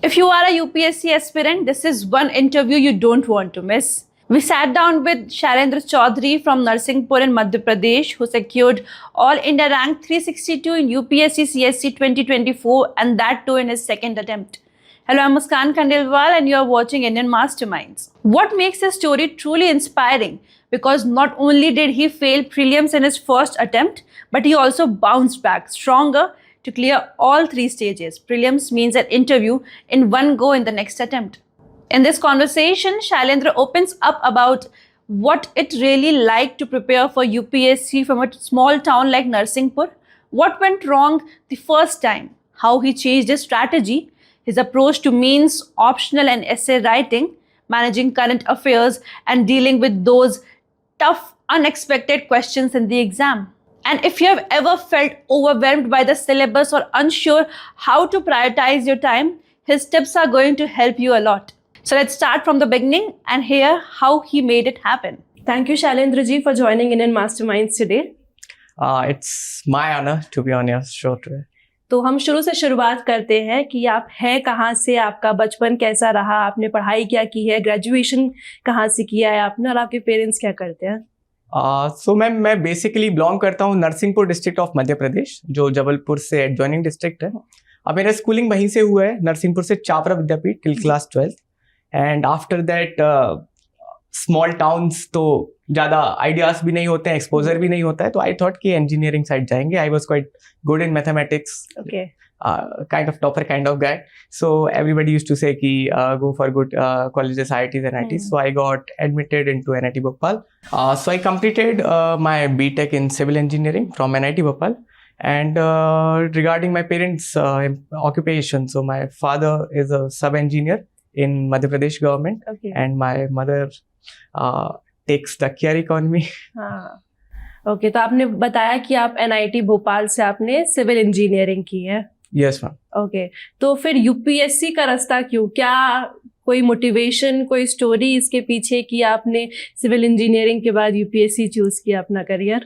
If you are a UPSC aspirant, this is one interview you don't want to miss. We sat down with Shailendra Chaudhary from Narsinghpur in Madhya Pradesh, who secured All India rank 362 in UPSC CSC 2024, and that too in his second attempt. Hello, I'm Muskan Khandelwal and you are watching Indian Masterminds. What makes his story truly inspiring? Because not only did he fail prelims in his first attempt, but he also bounced back stronger to clear all three stages. Prelims means an interview in one go in the next attempt. In this conversation, Shailendra opens up about what it really like to prepare for UPSC from a small town like Narsinghpur, what went wrong the first time, how he changed his strategy, his approach to means, optional and essay writing, managing current affairs, and dealing with those tough, unexpected questions in the exam. And if you have ever felt overwhelmed by the syllabus or unsure how to prioritize your time, his tips are going to help you a lot. So let's start from the beginning and hear how he made it happen. Thank you, Shailendra ji, for joining Indian Masterminds today. It's my honor to be on your show today. तो हम शुरू से शुरुआत करते हैं कि आप हैं कहाँ से, आपका बचपन कैसा रहा, आपने पढ़ाई क्या की है, ग्रेजुएशन कहाँ से किया है आपने और आपके पेरेंट्स क्या करते हैं? सो मैम मैं बेसिकली बिलोंग करता हूँ नरसिंहपुर डिस्ट्रिक्ट ऑफ मध्य प्रदेश, जो जबलपुर से एडजॉइनिंग डिस्ट्रिक्ट है. अब मेरा स्कूलिंग वहीं से हुआ है, नरसिंहपुर से Chawara Vidyapeeth till class 12th. And after that small towns तो ज़्यादा आइडियाज भी नहीं होते हैं, एक्सपोजर भी नहीं होता है, तो आई थॉट कि इंजीनियरिंग साइड जाएंगे. I was quite good in mathematics, kind of topper kind of guy, so everybody used to say ki go for good colleges, IITs and IITs. So I got admitted into NIT Bhopal. So I completed my BTech in civil engineering from NIT Bhopal. And regarding my parents occupation, so my father is a sub engineer in Madhya Pradesh government. And my mother takes the care economy. Okay, तो आपने बताया कि आप NIT Bhopal से आपने civil engineering की है. Yes ma'am. Okay, तो फिर यूपीएससी का रास्ता क्यों? क्या कोई मोटिवेशन, कोई स्टोरी इसके पीछे कि आपने सिविल इंजीनियरिंग के बाद यूपीएससी चूज किया अपना career?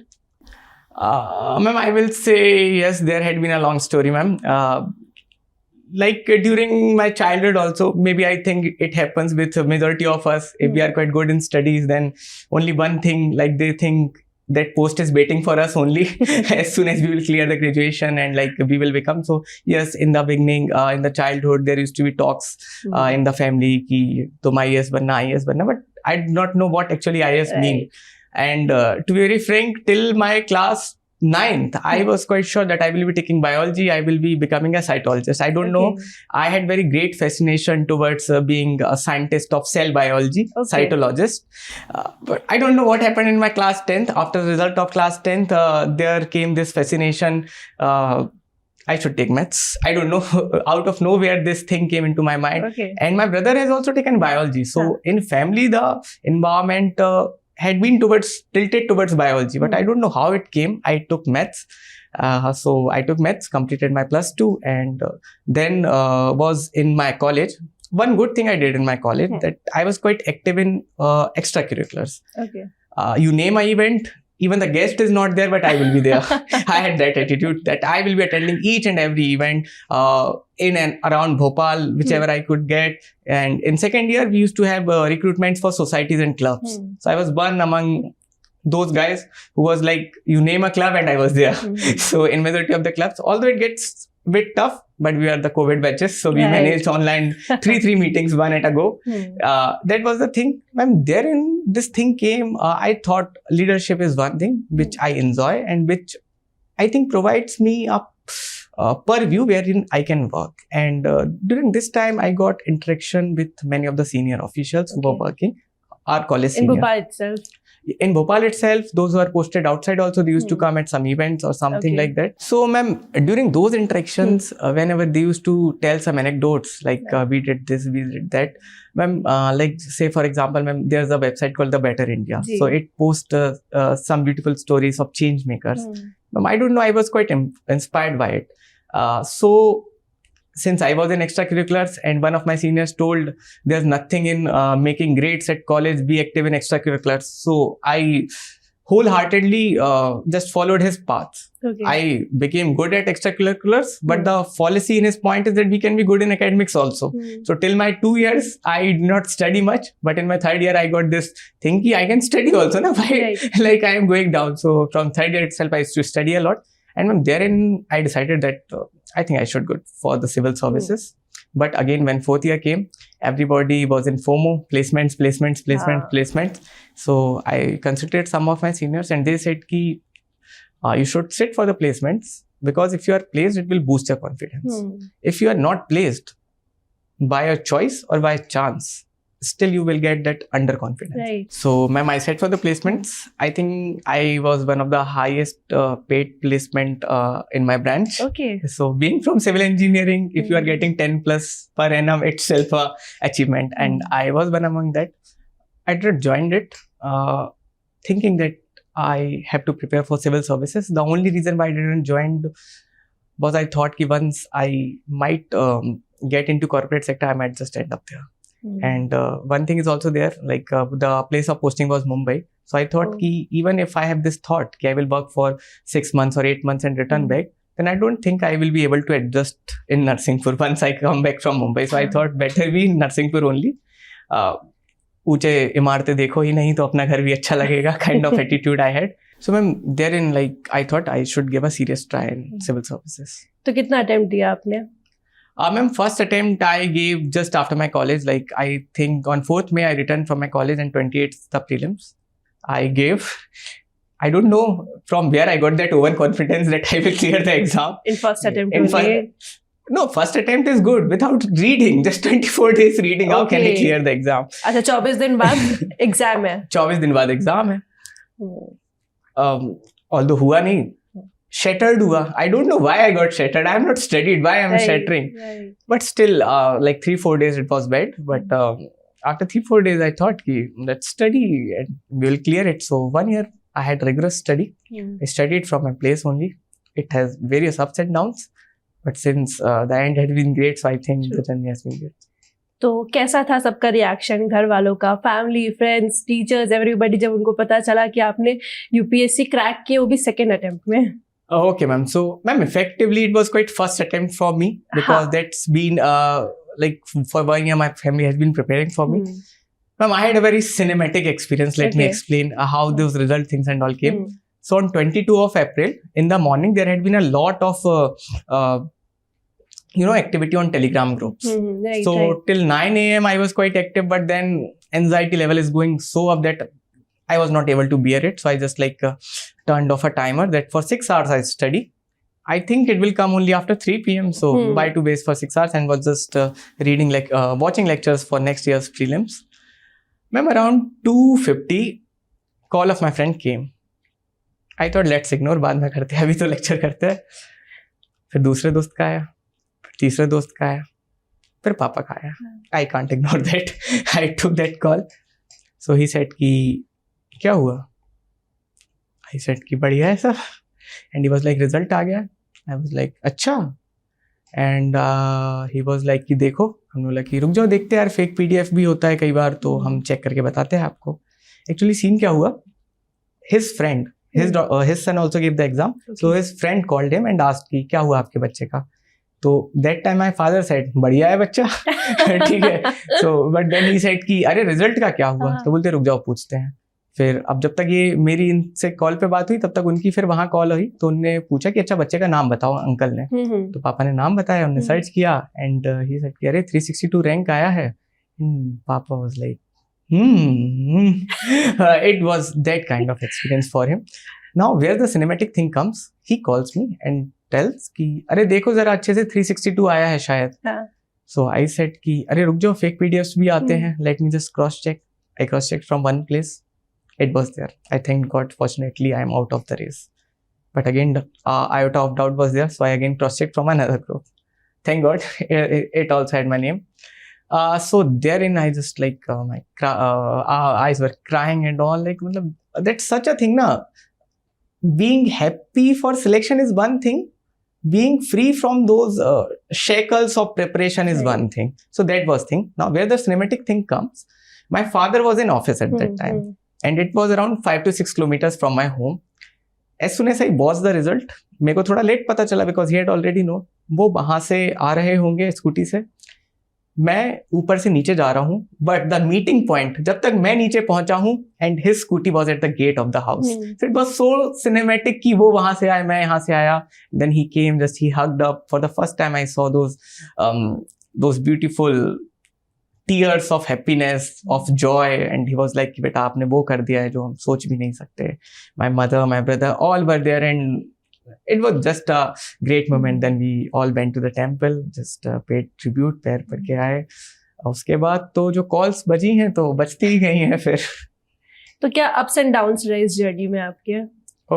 Ma'am, I will say yes, there had been a long story, ma'am. Like during my childhood also, maybe I think it happens with a majority of us. If we are quite good in studies, then only one thing, like they think that post is waiting for us only as soon as we will clear the graduation and like we will become. So yes, in the beginning, in the childhood, there used to be talks in the family ki tum IAS banna, but I did not know what actually IAS mean. And to be very frank, till my class 9th, I was quite sure that I will be taking biology, I will be becoming a cytologist. I don't know. I had very great fascination towards being a scientist of cell biology, cytologist. But I don't know what happened in my class 10th. After the result of class 10th, there came this fascination. I should take maths. I don't know. Out of nowhere, this thing came into my mind. And my brother has also taken biology. So in family, the environment had been tilted towards biology, but I don't know how it came. I took maths. So I took maths, completed my plus 2, and then was in my college. One good thing I did in my college that I was quite active in extracurriculars. You name an event, even the guest is not there, but I will be there. I had that attitude that I will be attending each and every event in and around Bhopal, whichever I could get. And in second year, we used to have recruitments for societies and clubs. So I was one among those guys who was like, you name a club and I was there. So in majority of the clubs, although it gets a bit tough, but we are the COVID batches. So we managed online three meetings, one at a go. That was the thing. Ma'am, therein this thing came. I thought leadership is one thing which I enjoy and which I think provides me a purview wherein I can work. And during this time, I got interaction with many of the senior officials who were working. Our college senior. In Bhopal itself? In Bhopal itself, those who are posted outside also, they used to come at some events or something like that. So ma'am, during those interactions, whenever they used to tell some anecdotes, like we did this, we did that, ma'am, like say for example, ma'am, there's a website called The Better India. So it posts some beautiful stories of change makers. Ma'am, I don't know, I was quite inspired by it. So since I was in extracurriculars and one of my seniors told there's nothing in making grades at college, be active in extracurriculars. So I wholeheartedly just followed his path. Okay. I became good at extracurriculars, but the fallacy in his point is that we can be good in academics also. So till my 2 years, I did not study much, but in my 3rd year, I got this thing ki I can study also, na? Why? Right. Like I am going down. So from 3rd year itself, I used to study a lot. And when therein, I decided that I think I should go for the civil services. But again, when 4th year came, everybody was in FOMO, placements. So I consulted some of my seniors and they said ki you should sit for the placements, because if you are placed, it will boost your confidence. If you are not placed by a choice or by chance, still you will get that underconfidence. Right. So ma'am, I said for the placements, I think I was one of the highest paid placement in my branch. Okay. So being from civil engineering, if you are getting 10 plus per annum, itself a achievement. And I was one among that. I just joined it thinking that I have to prepare for civil services. The only reason why I didn't join was I thought that once I might get into corporate sector, I might just end up there. And one thing is also there, like the place of posting was Mumbai. So I thought ki even if I have this thought ki I will work for 6 months or 8 months and return back, then I don't think I will be able to adjust in Narsinghpur once I come back from Mumbai. So I thought better be in Narsinghpur only. ऊंचे इमारतें देखो ही नहीं तो अपना घर भी अच्छा लगेगा, kind of attitude I had. So ma'am, therein like I thought I should give a serious try in civil services. तो कितना अटेम्प्ट दिया आपने? Ma'am, first attempt I gave just after my college. Like I think on 4th May I returned from my college and 28th the prelims. I gave. I don't know from where I got that overconfidence that I will clear the exam. In first attempt. No, first attempt is good without reading. Just 24 days reading. How can I clear the exam? अच्छा 24 दिन बाद exam है. 24 दिन बाद exam है. Although हुआ नहीं. Shattered hua. I don't know why I got shattered. I have not studied. Why I am shattering? Right. But still, like 3-4 days it was bad. But after 3-4 days, I thought, let's study and we will clear it. So 1 year, I had rigorous study. I studied from my place only. It has various ups and downs. But since the end had been great, so I think the journey has been good. तो कैसा था सबका reaction, घर वालों का, family, friends, teachers, everybody, जब उनको पता चला कि आपने यूपीएससी क्रैक किया, वो भी सेकेंड अटेम्प्ट में? Okay, ma'am. So, ma'am, effectively, it was quite first attempt for me because that's been like for 1 year, my family has been preparing for me. Ma'am, I had a very cinematic experience. Let me explain how those result things and all came. So, on 22 of April, in the morning, there had been a lot of activity on Telegram groups. So, till 9 a.m., I was quite active, but then anxiety level is going so up that I was not able to bear it. So I just turned off a timer that for 6 hours I study. I think it will come only after 3 p.m. So by 2 days for 6 hours and was just reading watching lectures for next year's prelims. Ma'am, around 2:50, call of my friend came. I thought let's ignore, बाद में करते हैं, अभी तो lecture करते हैं. फिर दूसरे दोस्त का आया, फिर तीसरे दोस्त का आया, फिर पापा का आया. I can't ignore that. I took that call. So he said कि क्या हुआ? I said कि बढ़िया है सब. And he was like result आ गया. I was like अच्छा. And he was like कि देखो, हम लोग कि रुक जाओ देखते हैं यार, फेक PDF भी होता है कई बार, तो हम चेक करके बताते हैं आपको. Actually सीन क्या हुआ? His friend, his son also gave the exam. So his friend called him and asked कि क्या हुआ आपके बच्चे का? तो that time my father said बढ़िया है बच्चा. ठीक है. So but then he said कि अरे रिजल्ट का क्या हुआ? तो बोलते रुक जाओ पूछते हैं. फिर अब जब तक ये मेरी इनसे कॉल पे बात हुई, तब तक उनकी फिर वहाँ कॉल हुई, तो उनने पूछा कि अच्छा बच्चे का नाम बताओ अंकल ने. तो पापा ने नाम बताया, उन्होंने सर्च किया एंड ही सेड कि अरे 362 रैंक आया है. पापा was like it was that kind of experience for him. Now where the cinematic thing comes, he calls me and tells कि अरे देखो जरा अच्छे से 362 आया है शायद. So I said कि अरे रुक जाओ, फेक PDFs भी आते हैं, let me just cross check. I cross checked from one place. It was there. I thank God, fortunately, I am out of the race. But again, iota of doubt was there. So I again cross-checked from another group. Thank God, it also had my name. So therein, I just my eyes were crying and all. That's such a thing, na. Being happy for selection is one thing. Being free from those shackles of preparation is one thing. So that was thing. Now, where the cinematic thing comes, my father was in office at that time. and it was around 5 to 6 kilometers from my home. As soon as I watched the result, मेरे को थोड़ा late पता चला because he had already known. वो वहां से आ रहे होंगे स्कूटी से, मैं ऊपर से नीचे जा रहा हूँ, बट द मीटिंग पॉइंट जब तक मैं नीचे पहुंचा हूँ and his scooty was at the gate of the house. So it was so cinematic कि वो वहां से आया, मैं यहाँ से आया, then he came, just he hugged up. For the first time I saw those beautiful tears of happiness, of joy, and he was like, बेटा आपने वो कर दिया है जो हम सोच भी नहीं सकते. My mother, my brother, all were there, and it was just a great moment. Then we all went to the temple, just paid tribute, पैर पड़ के आए. और उसके बाद तो जो कॉल्स बजी हैं तो बजती ही गई हैं फिर. तो क्या अप्स एंड डाउन्स रहे इस जर्नी में आपके?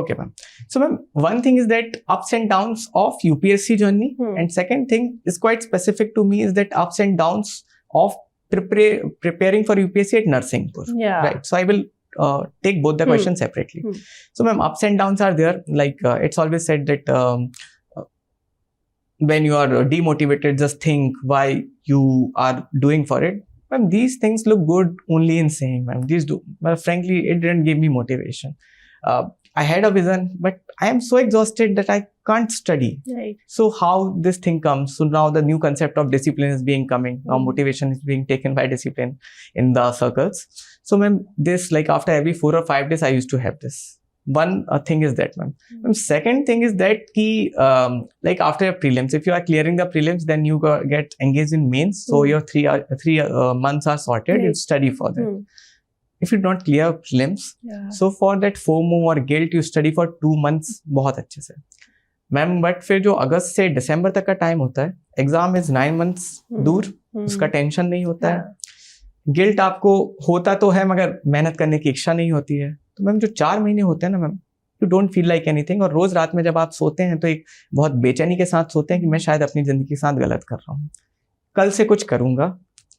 Okay, ma'am. So, ma'am, one thing is that ups and downs of UPSC journey, and second thing is quite specific to me is that ups and downs of preparing for UPSC at Narsingpur. Yeah. Right. So I will take both the questions separately. So, ma'am, ups and downs are there. Like it's always said that when you are demotivated, just think why you are doing for it. Ma'am, these things look good only in saying, ma'am. These do. But frankly, it didn't give me motivation. I had a vision, but I am so exhausted that I can't study. Right. So how this thing comes? So now the new concept of discipline is being coming. Now motivation is being taken by discipline in the circles. So ma'am, this like after every 4 or 5 days, I used to have this. One thing is that, ma'am. Second thing is that ki, like after your prelims, if you are clearing the prelims, then you get engaged in mains. So your 3 months are sorted. Right. You study for that. If you don't clear prelims, so for that FOMO or guilt, you study for 2 months बहुत अच्छे से. Ma'am but फिर जो अगस्त से दिसंबर तक का time होता है, एग्जाम इज 9 months दूर, उसका टेंशन नहीं होता है. गिल्ट आपको होता तो है मगर मेहनत करने की इच्छा नहीं होती है. तो मैम जो 4 महीने होते हैं ना ma'am, you don't feel like anything. और रोज रात में जब आप सोते हैं तो एक बहुत बेचैनी के साथ सोते हैं कि मैं शायद अपनी जिंदगी के साथ गलत कर रहा हूँ, कल से कुछ करूंगा.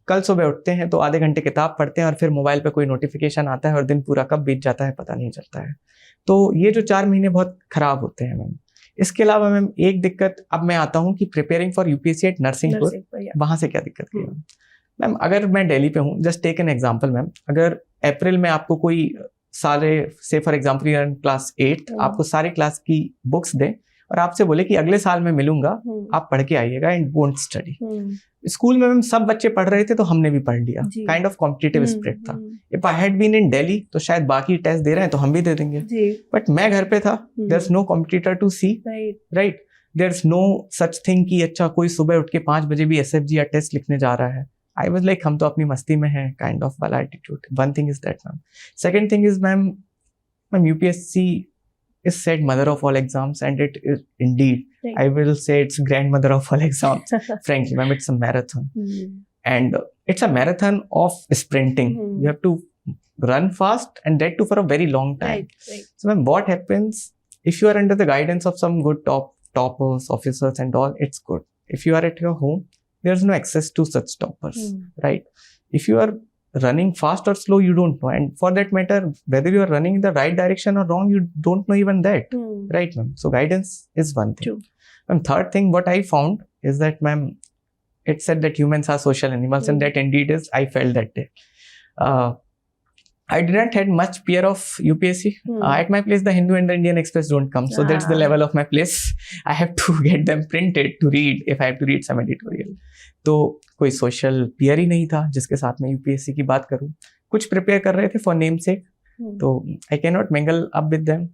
कल सुबह उठते हैं तो आधे घंटे किताब पढ़ते हैं और फिर मोबाइल पे कोई नोटिफिकेशन आता है और दिन पूरा कब बीत जाता है पता नहीं चलता है. तो ये जो 4 महीने बहुत खराब होते हैं मैम. इसके अलावा मैम एक दिक्कत अब मैं आता हूँ कि preparing for UPSC at Narsinghpur, वहां से क्या दिक्कत की मैम. अगर मैं दिल्ली पे हूँ, just take an example ma'am, अगर अप्रैल में आपको कोई सारे से फॉर एग्जाम्पल क्लास 8 आपको सारे क्लास की बुक्स दे और आपसे बोले कि अगले साल मैं मिलूंगा, आप पढ़ के आइएगा एंड वोंट स्टडी. स्कूल में सब बच्चे पढ़ रहे थे तो हमने भी पढ़ लिया. काइंड ऑफ कॉम्पिटिटिव स्पिरिट था. If I had been in Delhi तो शायद बाकी टेस्ट दे रहे हैं तो हम भी दे देंगे, बट मैं घर पे था. There is no competitor to see, right. There is no such thing कि अच्छा कोई सुबह उठ के 5 बजे भी SFG या टेस्ट लिखने जा रहा है. आई वाज लाइक हम तो अपनी मस्ती में हैं, काइंड ऑफ वाला attitude. One thing is that ma'am. Second thing is ma'am UPSC is said mother of all exams, and it is indeed. Right. I will say it's grandmother of all exams. Frankly, ma'am, it's a marathon, and it's a marathon of sprinting. You have to run fast, and that too for a very long time. Right. So, ma'am, what happens if you are under the guidance of some good toppers, officers, and all? It's good. If you are at your home, there's no access to such toppers, right? If you are running fast or slow, you don't know, and for that matter whether you are running in the right direction or wrong, you don't know even that. Right ma'am. So guidance is one thing. And third thing what I found is that ma'am, it said that humans are social animals, and that indeed is, I felt that day. I didn't had much fear of UPSC. At my place the Hindu and the Indian Express don't come, so that's the level of my place. I have to get them printed to read if I have to read some editorial. तो कोई social peer ही नहीं था जिसके साथ मैं UPSC की बात करूं. कुछ प्रिपेयर कर रहे थे फॉर नेम सेक, तो I can not mingle up with them.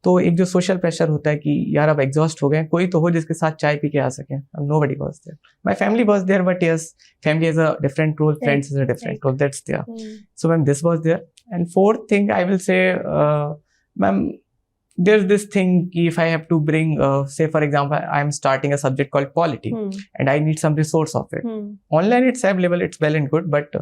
तो एक जो सोशल प्रेशर होता है कि यार अब एग्जॉस्ट हो गए, कोई तो हो जिसके साथ चाय पी के आ सके. Nobody was there. My family was there, but yes, family has a different role, friends has a different role, that's there. So ma'am this was there. And fourth thing I will say ma'am, there's this thing if I have to bring say for example I am starting a subject called polity, and I need some resource of it. Online it's available, it's well and good, but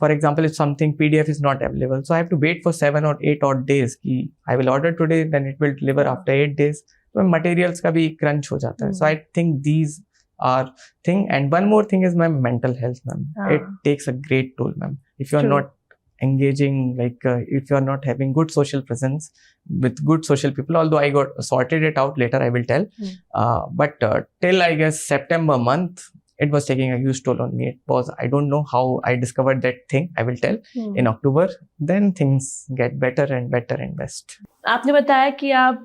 for example if something PDF is not available, so I have to wait for 7 or 8 odd days ki I will order today, then it will deliver after 8 days. So materials ka bhi crunch ho jata hai. So I think these are thing. And one more thing is my mental health, ma'am. It takes a great toll, ma'am, if you are not engaging, like if you are not having good social presence with good social people, although I got sorted it out later, I will tell. But till I guess September month, it was taking a huge toll on me. It was, I don't know how I discovered that thing. I will tell in October. Then things get better and better and best. आपने बताया कि आप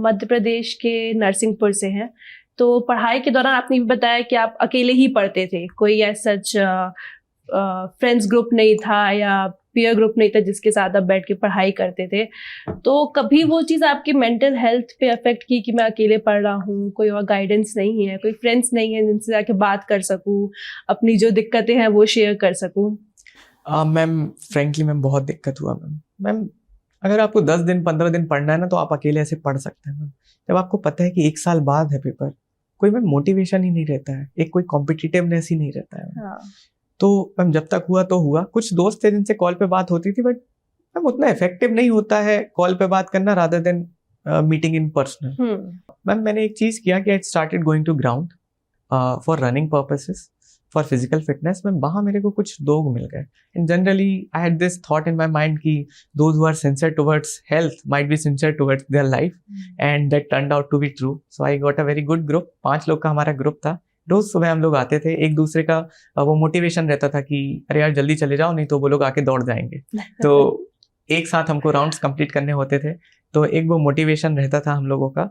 मध्य प्रदेश के नरसिंहपुर से हैं, तो पढ़ाई के दौरान आपने भी बताया कि आप अकेले ही पढ़ते थे, कोई सच फ्रेंड्स ग्रुप नहीं था या पीयर ग्रुप नहीं था जिसके साथ आप बैठ के पढ़ाई करते थे। तो कभी वो चीज़ आपकी मेंटल हेल्थ पे अफेक्ट की कि मैं अकेले पढ़ रहा हूँ, कोई और गाइडेंस नहीं है, कोई फ्रेंड्स नहीं है जिनसे जाके बात कर सकूँ, अपनी जो दिक्कतें हैं वो शेयर कर सकूँ? मैम फ्रेंकली मैम बहुत दिक्कत हुआ मैम। अगर आपको 10 दिन 15 दिन पढ़ना है ना, तो आप अकेले ऐसे पढ़ सकते हैं मैम। जब आपको पता है कि 1 साल बाद है पेपर, कोई मैम मोटिवेशन ही नहीं रहता है, एक कोई कॉम्पिटिटिवनेस ही नहीं रहता है। हाँ। तो मैम जब तक हुआ तो हुआ। कुछ दोस्त थे जिनसे कॉल पे बात होती थी, बट मैम उतना इफेक्टिव नहीं होता है कॉल पे बात करना rather than meeting in personal. Ma'am मैंने एक चीज़ किया कि I started going to ground for running purposes, for physical fitness. Ma'am वहाँ मेरे को कुछ लोग मिल गए, and generally I had this thought in my mind कि those who are sincere towards health might be sincere towards their life, and that turned out to be true. So I got a very good group. 5 लोग का हमारा group था। रोज सुबह हम लोग आते थे, एक दूसरे का वो मोटिवेशन रहता था कि अरे यार जल्दी चले जाओ, नहीं तो वो लोग आके दौड़ जाएंगे। तो एक साथ हमको राउंड्स कंप्लीट करने होते थे, तो एक वो मोटिवेशन रहता था हम लोगों का।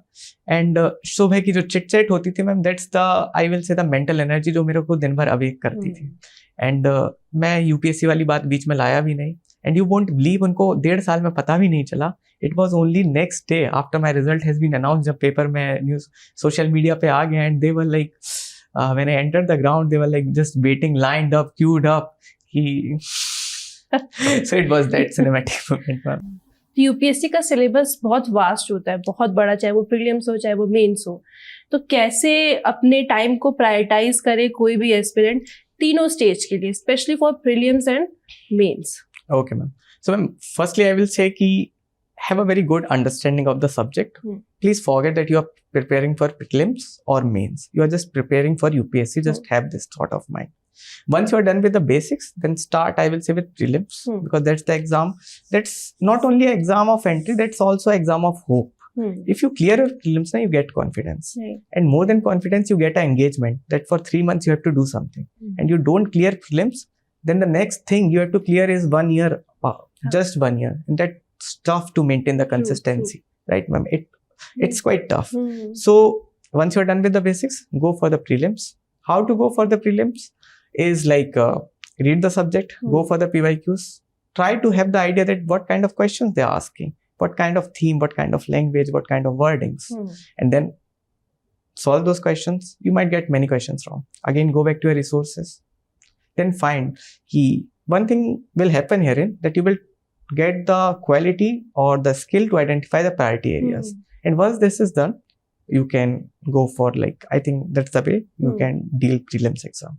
एंड सुबह की जो चिट चैट होती थी ma'am, that's the I will से द मेंटल एनर्जी जो मेरे को दिन भर अवेक करती थी। एंड मैं यूपीएससी वाली बात बीच में लाया भी नहीं, एंड यू वोंट बिलीव उनको 1.5 साल में पता भी नहीं चला। It was only next day after my result has been announce, जब पेपर में न्यूज सोशल मीडिया पे आ गया, and they were like when I entered the ground, they were like just waiting, lined up, queued up. So it was that cinematic moment, ma'am. UPSC का syllabus बहुत vast होता है, बहुत बड़ा, चाहे वो प्रीलिम्स हो चाहे वो मेंस हो। तो कैसे अपने टाइम को प्रायोरिटाइज करे कोई भी एस्पिरेंट तीनों स्टेज के लिए, specially for prelims and mains? Okay, ma'am. So, ma'am, firstly, I will say कि have a very good understanding of the subject. Please forget that you are preparing for prelims or mains. You are just preparing for UPSC. Just have this thought of mind. Once you are done with the basics, then start, I will say, with prelims, because that's the exam. That's not only an exam of entry, that's also an exam of hope. If you clear your prelims, now you get confidence. And more than confidence, you get an engagement that for 3 months you have to do something. And you don't clear prelims, then the next thing you have to clear is 1 year, just 1 year. And that's tough to maintain the consistency, right, ma'am? It's quite tough. So once you're done with the basics, go for the prelims. How to go for the prelims is like read the subject, go for the PYQs, try to have the idea that what kind of questions they're asking, what kind of theme, what kind of language, what kind of wordings, and then solve those questions. You might get many questions wrong. Again, go back to your resources. Then find key. One thing will happen herein, that you will get the quality or the skill to identify the priority areas. And once this is done, you can go for, like, I think that's the way you can deal prelims exam.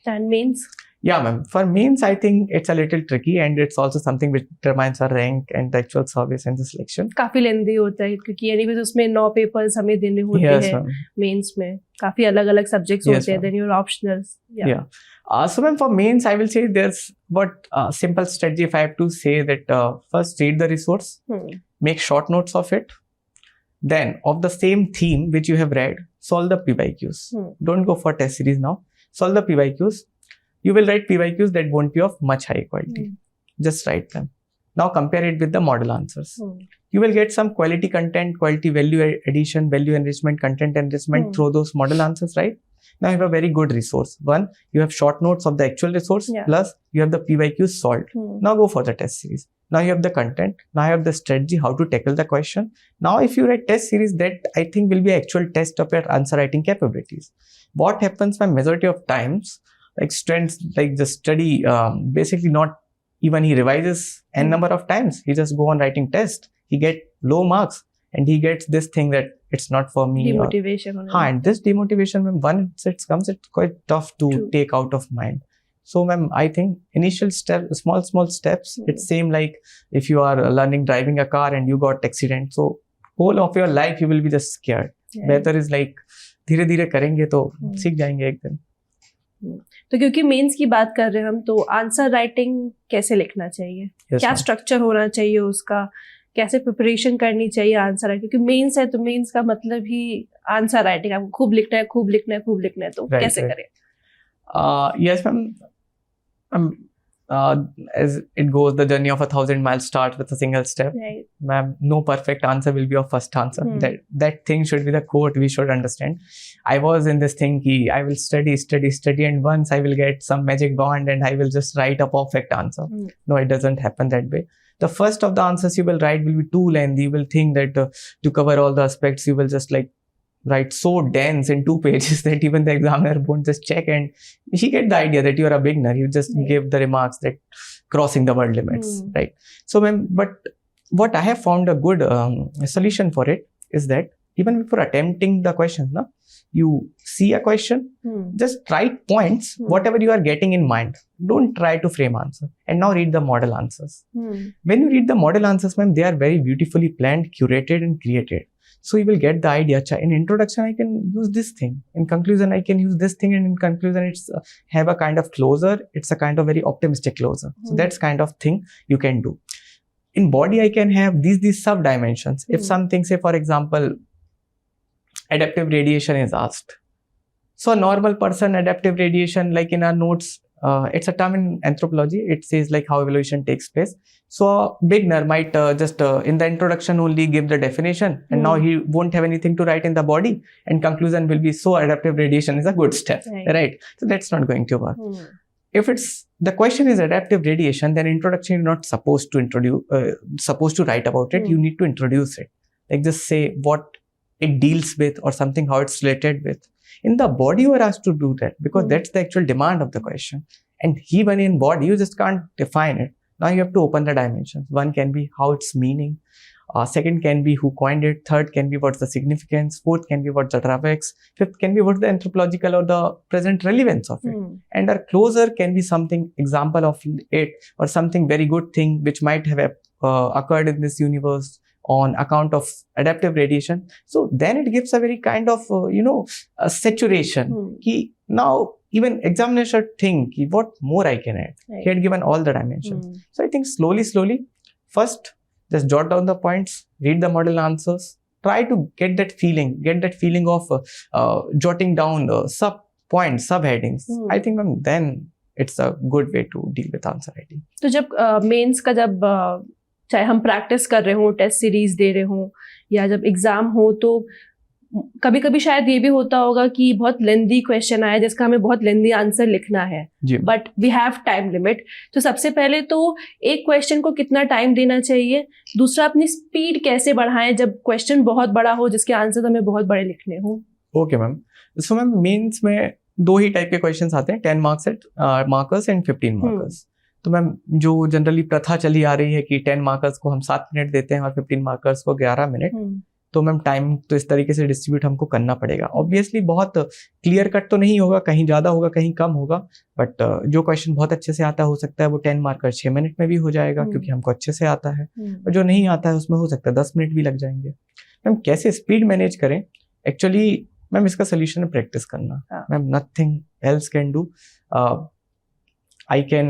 And mains? Yeah, ma'am. For mains, I think it's a little tricky, and it's also something which determines our rank and the actual service and the selection. काफी लेंदी होता है, क्योंकि anyways उसमें 9 papers हमें देने होते हैं mains में, काफी अलग अलग सब्जेक्ट्स होते हैं, then your optionals. Yeah. So ma'am, for mains, I will say there's what simple strategy, if I have to say that, first read the resource, make short notes of it. Then of the same theme which you have read, solve the PYQs. Don't go for test series now. Solve the PYQs. You will write PYQs that won't be of much high quality. Just write them. Now compare it with the model answers. You will get some quality content, quality value addition, value enrichment, content enrichment through those model answers, right? Now you have a very good resource. One, you have short notes of the actual resource, plus you have the PYQs solved. Now go for the test series. Now you have the content. Now you have the strategy, how to tackle the question. Now if you write test series, that I think will be actual test of your answer writing capabilities. What happens by majority of times, like students like just study, basically not even he revises n number of times. He just go on writing test. He get low marks, and he gets this thing that it's not for me. Demotivation. And this demotivation, when once it comes, it's quite tough to take out of mind. So, ma'am, I think initial step, small steps. It's same like if you are learning driving a car and you got accident. So, whole of your life you will be just scared. Better is like धीरे धीरे करेंगे तो सीख जाएंगे एक दिन. तो क्योंकि मेंस की बात कर रहे हैं हम, तो आंसर राइटिंग कैसे लिखना चाहिए? क्या स्ट्रक्चर होना चाहिए उसका? कैसे प्रिपरेशन करनी चाहिए आंसर राइटिंग? क्योंकि मेंस है तो मेंस का मतलब ही आंसर राइटिंग, आपको खूब लिखना है, तो कैसे करें? Yes, ma'am. As it goes, the journey of 1,000 miles starts with a single step. Right. Ma'am, no perfect answer will be your first answer. Hmm. That thing should be the quote we should understand. I was in this thing ki I will study, and once I will get some magic wand and I will just write a perfect answer. Hmm. No, it doesn't happen that way. The first of the answers you will write will be too lengthy. You will think that to cover all the aspects, you will just like write so dense in 2 pages that even the examiner won't just check, and he get the idea that you are a beginner. You just Right. give the remarks that crossing the word limits, Hmm. right? So, ma'am, but what I have found a good solution for it is that even before attempting the question, no, you see a question, Hmm. just write points, Hmm. whatever you are getting in mind. Don't try to frame answer. And now read the model answers. Hmm. When you read the model answers, ma'am, they are very beautifully planned, curated, and created. So you will get the idea. In introduction, I can use this thing. In conclusion, I can use this thing. And in conclusion, it's have a kind of closure. It's a kind of very optimistic closure. So Hmm. that's kind of thing you can do. In body, I can have these sub dimensions. If Hmm. something, say for example, adaptive radiation is asked. So a normal person, adaptive radiation, like in our notes, it's a term in anthropology. It says like how evolution takes place. So a beginner might just in the introduction only give the definition, and now he won't have anything to write in the body, and conclusion will be so adaptive radiation is a good step, right? So that's not going to work. Hmm. If it's the question is adaptive radiation, then introduction you're not supposed to supposed to write about it. You need to introduce it, like just say what it deals with or something, how it's related with. In the body, you are asked to do that because that's the actual demand of the question. And even in body, you just can't define it. Now you have to open the dimensions. One can be how it's meaning. Second can be who coined it. Third can be what's the significance. Fourth can be what's the drawbacks. Fifth can be what's the anthropological or the present relevance of it. Hmm. And our closer can be something example of it or something very good thing which might have occurred in this universe on account of adaptive radiation. So then it gives a very kind of a saturation. Hmm. He now even examiner should think what more I can add. Right. He had given all the dimensions. Hmm. So I think slowly, first just jot down the points, read the model answers, try to get that feeling of jotting down sub points, subheadings. Hmm. I think then it's a good way to deal with answer writing. तो जब mains का जब चाहे हम practice कर रहे हों, test series दे रहे हों या जब एग्जाम हो, तो कभी कभी शायद ये भी होता होगा कि बहुत लेंदी क्वेश्चन आया जिसका हमें बहुत लेंदी आंसर लिखना है, जी, but we have time limit. तो सबसे पहले तो एक क्वेश्चन को कितना टाइम देना चाहिए, दूसरा अपनी स्पीड कैसे बढ़ाएं जब क्वेश्चन बहुत बड़ा हो जिसके आंसर हमें बहुत बड़े लिखने हो. Okay ma'am. So ma'am mains में 2 ही टाइप के क्वेश्चंस आते हैं, 10 मार्कर्स एंड 15 मार्कर्स. तो मैम जो जनरली प्रथा चली आ रही है कि 10 मार्कर्स को हम 7 मिनट देते हैं और 15 मार्कर्स को 11 मिनट. तो मैम टाइम तो इस तरीके से डिस्ट्रीब्यूट हमको करना पड़ेगा. ऑब्वियसली बहुत क्लियर कट तो नहीं होगा, कहीं ज़्यादा होगा कहीं कम होगा, बट जो क्वेश्चन बहुत अच्छे से आता हो सकता है वो 10 मार्कर 6 मिनट में भी हो जाएगा क्योंकि हमको अच्छे से आता है. और जो नहीं आता है उसमें हो सकता है 10 मिनट भी लग जाएंगे. मैम कैसे स्पीड मैनेज करें? एक्चुअली मैम इसका सोल्यूशन है प्रैक्टिस करना. Ma'am nothing else can do. I can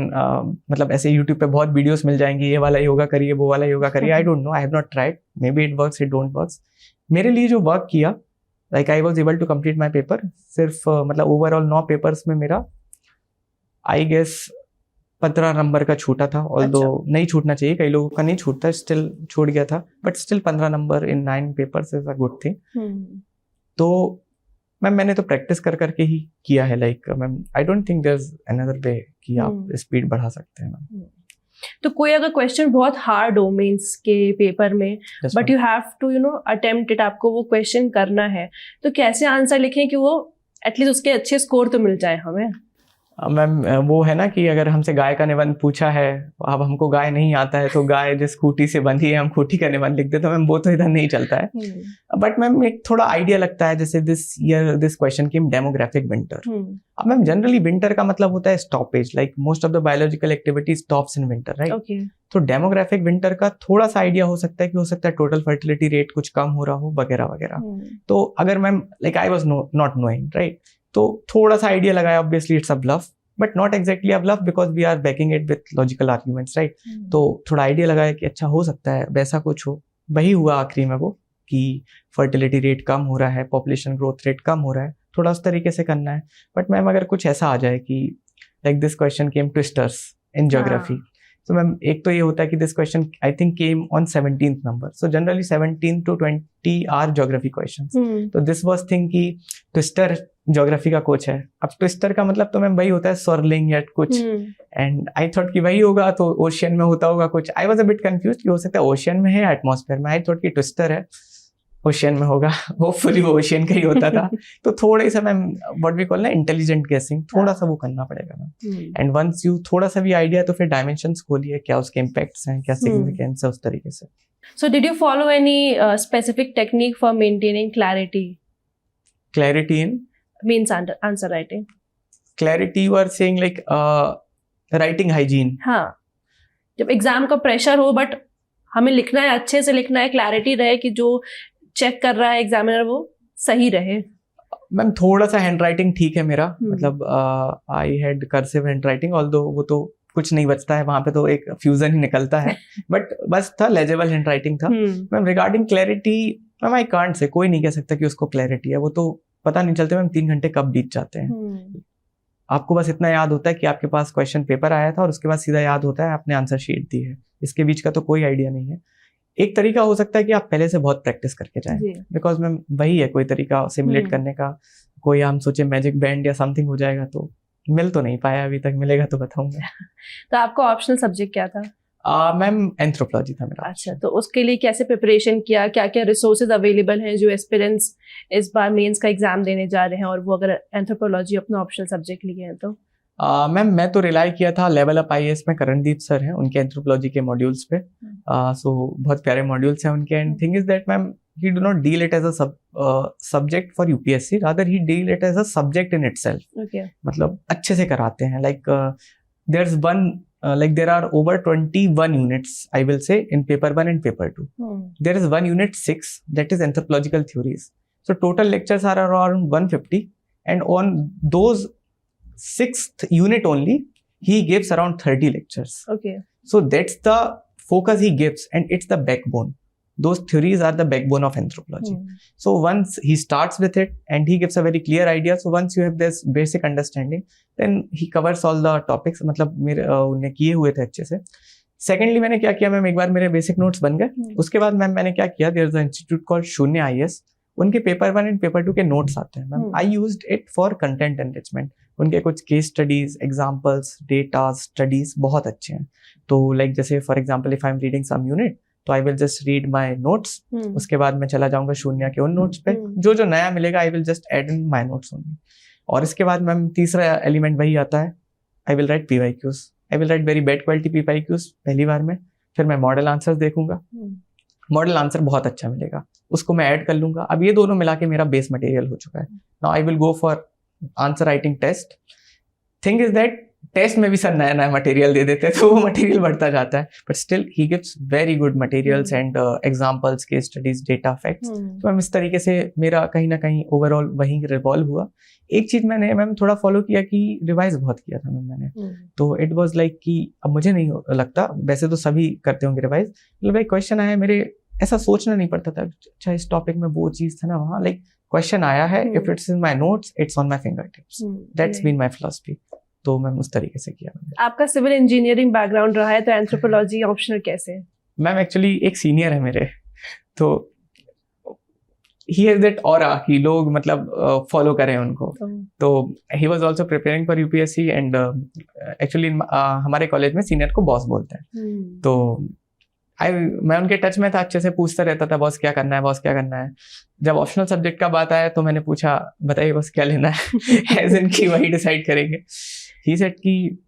मतलब ऐसे यूट्यूब पे बहुत वीडियोस मिल जाएंगी, ये वाला योगा करिए, वो वाला योगा करिए. I don't know, I have not tried, maybe it works, it don't works. मेरे लिए जो वर्क किया, like I was able to complete my paper. सिर्फ मतलब ओवरऑल 9 पेपर्स में मेरा आई गेस 15 नंबर का छूटा था. ऑल्दो नहीं छूटना चाहिए, कई लोगों का नहीं छूटता, स्टिल छूट गया था, but still 15 number in 9 papers is a good thing. तो मैम मैंने तो प्रैक्टिस कर करके ही किया है. Like ma'am I don't think there is another way कि आप स्पीड बढ़ा सकते हैं मैम. तो कोई अगर क्वेश्चन बहुत हार्ड हो मेंस के पेपर में, but you have to attempt it, आपको वो क्वेश्चन करना है, तो कैसे आंसर लिखें कि वो एटलीस्ट उसके अच्छे स्कोर तो मिल जाए हमें? मैम वो है ना कि अगर हमसे गाय का निबंध पूछा है, अब हमको गाय नहीं आता है तो गाय जिस खूटी से बंधी है हम खूटी का निबंध लिख देते, तो मैम वो तो इधर नहीं चलता है. बट मैम एक थोड़ा आइडिया लगता है, जैसे this year this question came demographic winter. अब मैम जनरली विंटर का मतलब होता है stoppage, like most of the biological activity stops in winter, right? तो डेमोग्राफिक विंटर का थोड़ा सा आइडिया हो सकता है कि हो सकता है टोटल फर्टिलिटी रेट कुछ कम हो रहा हो वगैरह वगैरह. तो अगर ma'am like I was not knowing, right, तो थोड़ा सा आइडिया लगाया. Obviously it's a bluff, but not exactly a bluff because we are backing it with logical arguments, right? तो थोड़ा आइडिया लगाया कि अच्छा हो सकता है वैसा कुछ हो. वही हुआ आखिरी में वो कि फर्टिलिटी रेट कम हो रहा है, पॉपुलेशन ग्रोथ रेट कम हो रहा है, थोड़ा उस तरीके से करना है. बट मैम अगर कुछ ऐसा आ जाए कि like this question came twisters in geography, तो मैम एक तो ये होता है कि this question I think came on 17th number, so generally 17 to 20 are geography questions. तो दिस वाज थिंग कि ट्विस्टर ज्योग्राफी का कोच है. अब ट्विस्टर का मतलब तो मैम वही होता है swirling या कुछ, एंड आई थॉट कि वही होगा तो ओशियन में होता होगा कुछ. I was a bit confuse कि हो सकता है ओशियन में है एटमॉस्फेयर में. आई थॉट कि ट्विस्टर है ओशियन में होगा, होपफुली वो ओशियन का ही होता था. तो थोड़ा सा मैम व्हाट वी कॉल ना इंटेलिजेंट गेसिंग, थोड़ा सा वो करना पड़ेगा मैम. एंड वंस यू थोड़ा सा भी आइडिया तो फिर डायमेंशंस खोलिए, क्या उसके इम्पैक्ट्स हैं, क्या सिग्निफिकेंस है, उस तरीके से. So did you follow any specific technique for maintaining clarity? Clarity in Means answer writing. clarity you are saying like writing hygiene. हाँ, जब एग्जाम का प्रेशर हो बट हमें लिखना है, अच्छे से लिखना है, क्लैरिटी रहे कि जो चेक कर रहा है एग्जामिनर वो सही रहे. मैम थोड़ा सा हैंड राइटिंग ठीक है मेरा, मतलब I had cursive hand writing, although वो तो कुछ नहीं बचता है वहां पे, तो एक फ्यूजन ही निकलता है. बट बस था लेजेबल हैंड राइटिंग था. Ma'am regarding clarity ma'am I can't say, कोई नहीं कह सकता कि उसको क्लैरिटी है. वो तो पता नहीं चलते मैम 3 घंटे कब बीत जाते हैं. आपको बस इतना याद होता है कि आपके पास क्वेश्चन पेपर आया था और उसके बाद सीधा याद होता है आपने आंसर शीट दी है. इसके बीच का तो कोई आइडिया नहीं है. एक तरीका हो सकता है कि आप पहले से बहुत प्रैक्टिस करके जाएं, बिकॉज मैम वही है कोई तरीका सिमुलेट करने का. कोई हम सोचे मैजिक बैंड या समथिंग हो जाएगा, तो मिल तो नहीं पाया अभी तक, मिलेगा तो बताऊंगा. तो आपका ऑप्शनल सब्जेक्ट क्या था? मैम एंथ्रोपोलॉजी था मेरा. अच्छा, तो उसके लिए कैसे प्रिपरेशन किया, क्या क्या रिसोर्सेज अवेलेबल हैं जो एस्पिरेंट्स इस बार मेंस का एग्जाम देने जा रहे हैं और वो अगर एंथ्रोपोलॉजी अपना ऑप्शनल सब्जेक्ट लिए हैं तो? मैम मैं तो रिलाई किया था लेवल अप IAS में, करणदीप सर हैं, उनके एंथ्रोपोलॉजी के मॉड्यूल्स पे. सो बहुत प्यारे मॉड्यूल्स हैं उनके. And thing is that ma'am he do not deal it as a subject for UPSC, rather he deal it as a subject in itself. Okay. मतलब अच्छे से कराते हैं. Like there's one like there are over 21 units I will say in paper 1 and paper 2. There is one unit 6 that is anthropological theories. So total lectures are around 150, and on those 6th unit only he gives around 30 lectures. Okay. So that's the focus he gives, and it's the backbone. Those theories are the backbone of anthropology. So once he starts with it and he gives a very clear idea, so once you have this basic understanding, then he covers all the topics. मतलब मेरे उन्हें किए हुए थे अच्छे से. Secondly मैंने क्या किया मैम, एक बार मेरे बेसिक नोट्स बन गए. उसके बाद मैम मैंने क्या किया, there is an institute called Shunya IAS, उनके पेपर 1 एंड पेपर 2 के नोट्स आते हैं ma'am. I used it for content enrichment. उनके कुछ case studies, examples, data, studies बहुत अच्छे हैं. तो लाइक जैसे for example if I am reading some unit, तो I will just read my notes. उसके बाद मैं चला जाऊंगा शून्य के उन नोट्स पे. जो जो नया मिलेगा I will just add in my notes only. और इसके बाद मैम तीसरा एलिमेंट वही आता है, I will write PYQs. I will write very bad quality PYQs पहली बार में. फिर मैं मॉडल आंसर देखूंगा, मॉडल आंसर बहुत अच्छा मिलेगा, उसको मैं ऐड कर लूंगा. अब ये दोनों मिला के मेरा बेस मटेरियल हो चुका है. Now I will go for answer writing test. Thing is that test में भी सर नया नया मटेरियल दे देते हैं, तो वो मटेरियल बढ़ता जाता है. But still he gives very good materials and examples, case studies, data, facts. तो मैम इस तरीके से मेरा कहीं ना कहीं ओवरऑल वहीं रिवॉल्व हुआ. एक चीज मैंने मैम थोड़ा फॉलो किया कि रिवाइज बहुत किया था मैम मैंने. तो इट वाज लाइक कि अब मुझे नहीं लगता, वैसे तो सभी करते होंगे रिवाइज, मतलब भाई क्वेश्चन आया मेरे, ऐसा सोचना नहीं पड़ता था अच्छा इस टॉपिक में वो चीज था ना वहाँ. लाइक क्वेश्चन आया है, if it's in my notes, it's on my finger tips. That's been my philosophy. तो मैम उस तरीके से किया मैंने. आपका सिविल इंजीनियरिंग बैकग्राउंड रहा है, तो एंथ्रोपोलॉजी ऑप्शनल कैसे? मैम एक्चुअली एक सीनियर है मेरे, तो ही हैज दैट ऑरा कि लोग मतलब फॉलो करें उनको. तो he was also preparing for UPSC and actually हमारे कॉलेज में सीनियर को बॉस बोलते हैं. तो मैं उनके टच में था, अच्छे से पूछता रहता था बॉस क्या करना है, बॉस क्या करना है. जब ऑप्शनल सब्जेक्ट का बात आया तो मैंने पूछा बताइए बॉस क्या लेना है, एज इन की वही डिसाइड करेंगे. ही सेड कि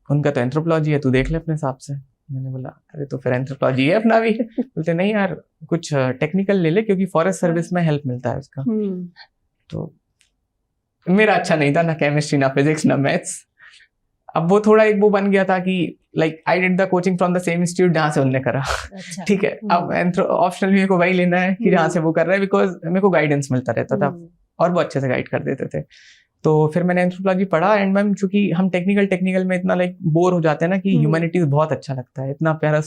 उनका तो एंथ्रोपोलॉजी है, तू देख ले अपने हिसाब से. मैंने बोला अरे तो फिर एंथ्रोपोलॉजी है अपना भी. बोलते नहीं यार कुछ टेक्निकल ले ले, क्योंकि फॉरेस्ट सर्विस में हेल्प मिलता है उसका. तो मेरा अच्छा नहीं था, ना केमिस्ट्री, ना फिजिक्स, ना मैथ्स. अब वो थोड़ा एक वो बन गया था कि like I did the coaching from the same institute जहाँ से उनने करा. ठीक है, अब ऑप्शनल मेरे को वही लेना है कि जहाँ से वो कर रहा है, बिकॉज मेरे को गाइडेंस मिलता रहता था और वो अच्छे से गाइड कर देते थे. तो फिर मैंने एंथ्रोपोलॉजी पढ़ा. एंड मैम चूंकि हम टेक्निकल में इतना लाइक बोर हो जाते हैं ना कि ह्यूमैनिटीज बहुत अच्छा लगता है, इतना प्यारा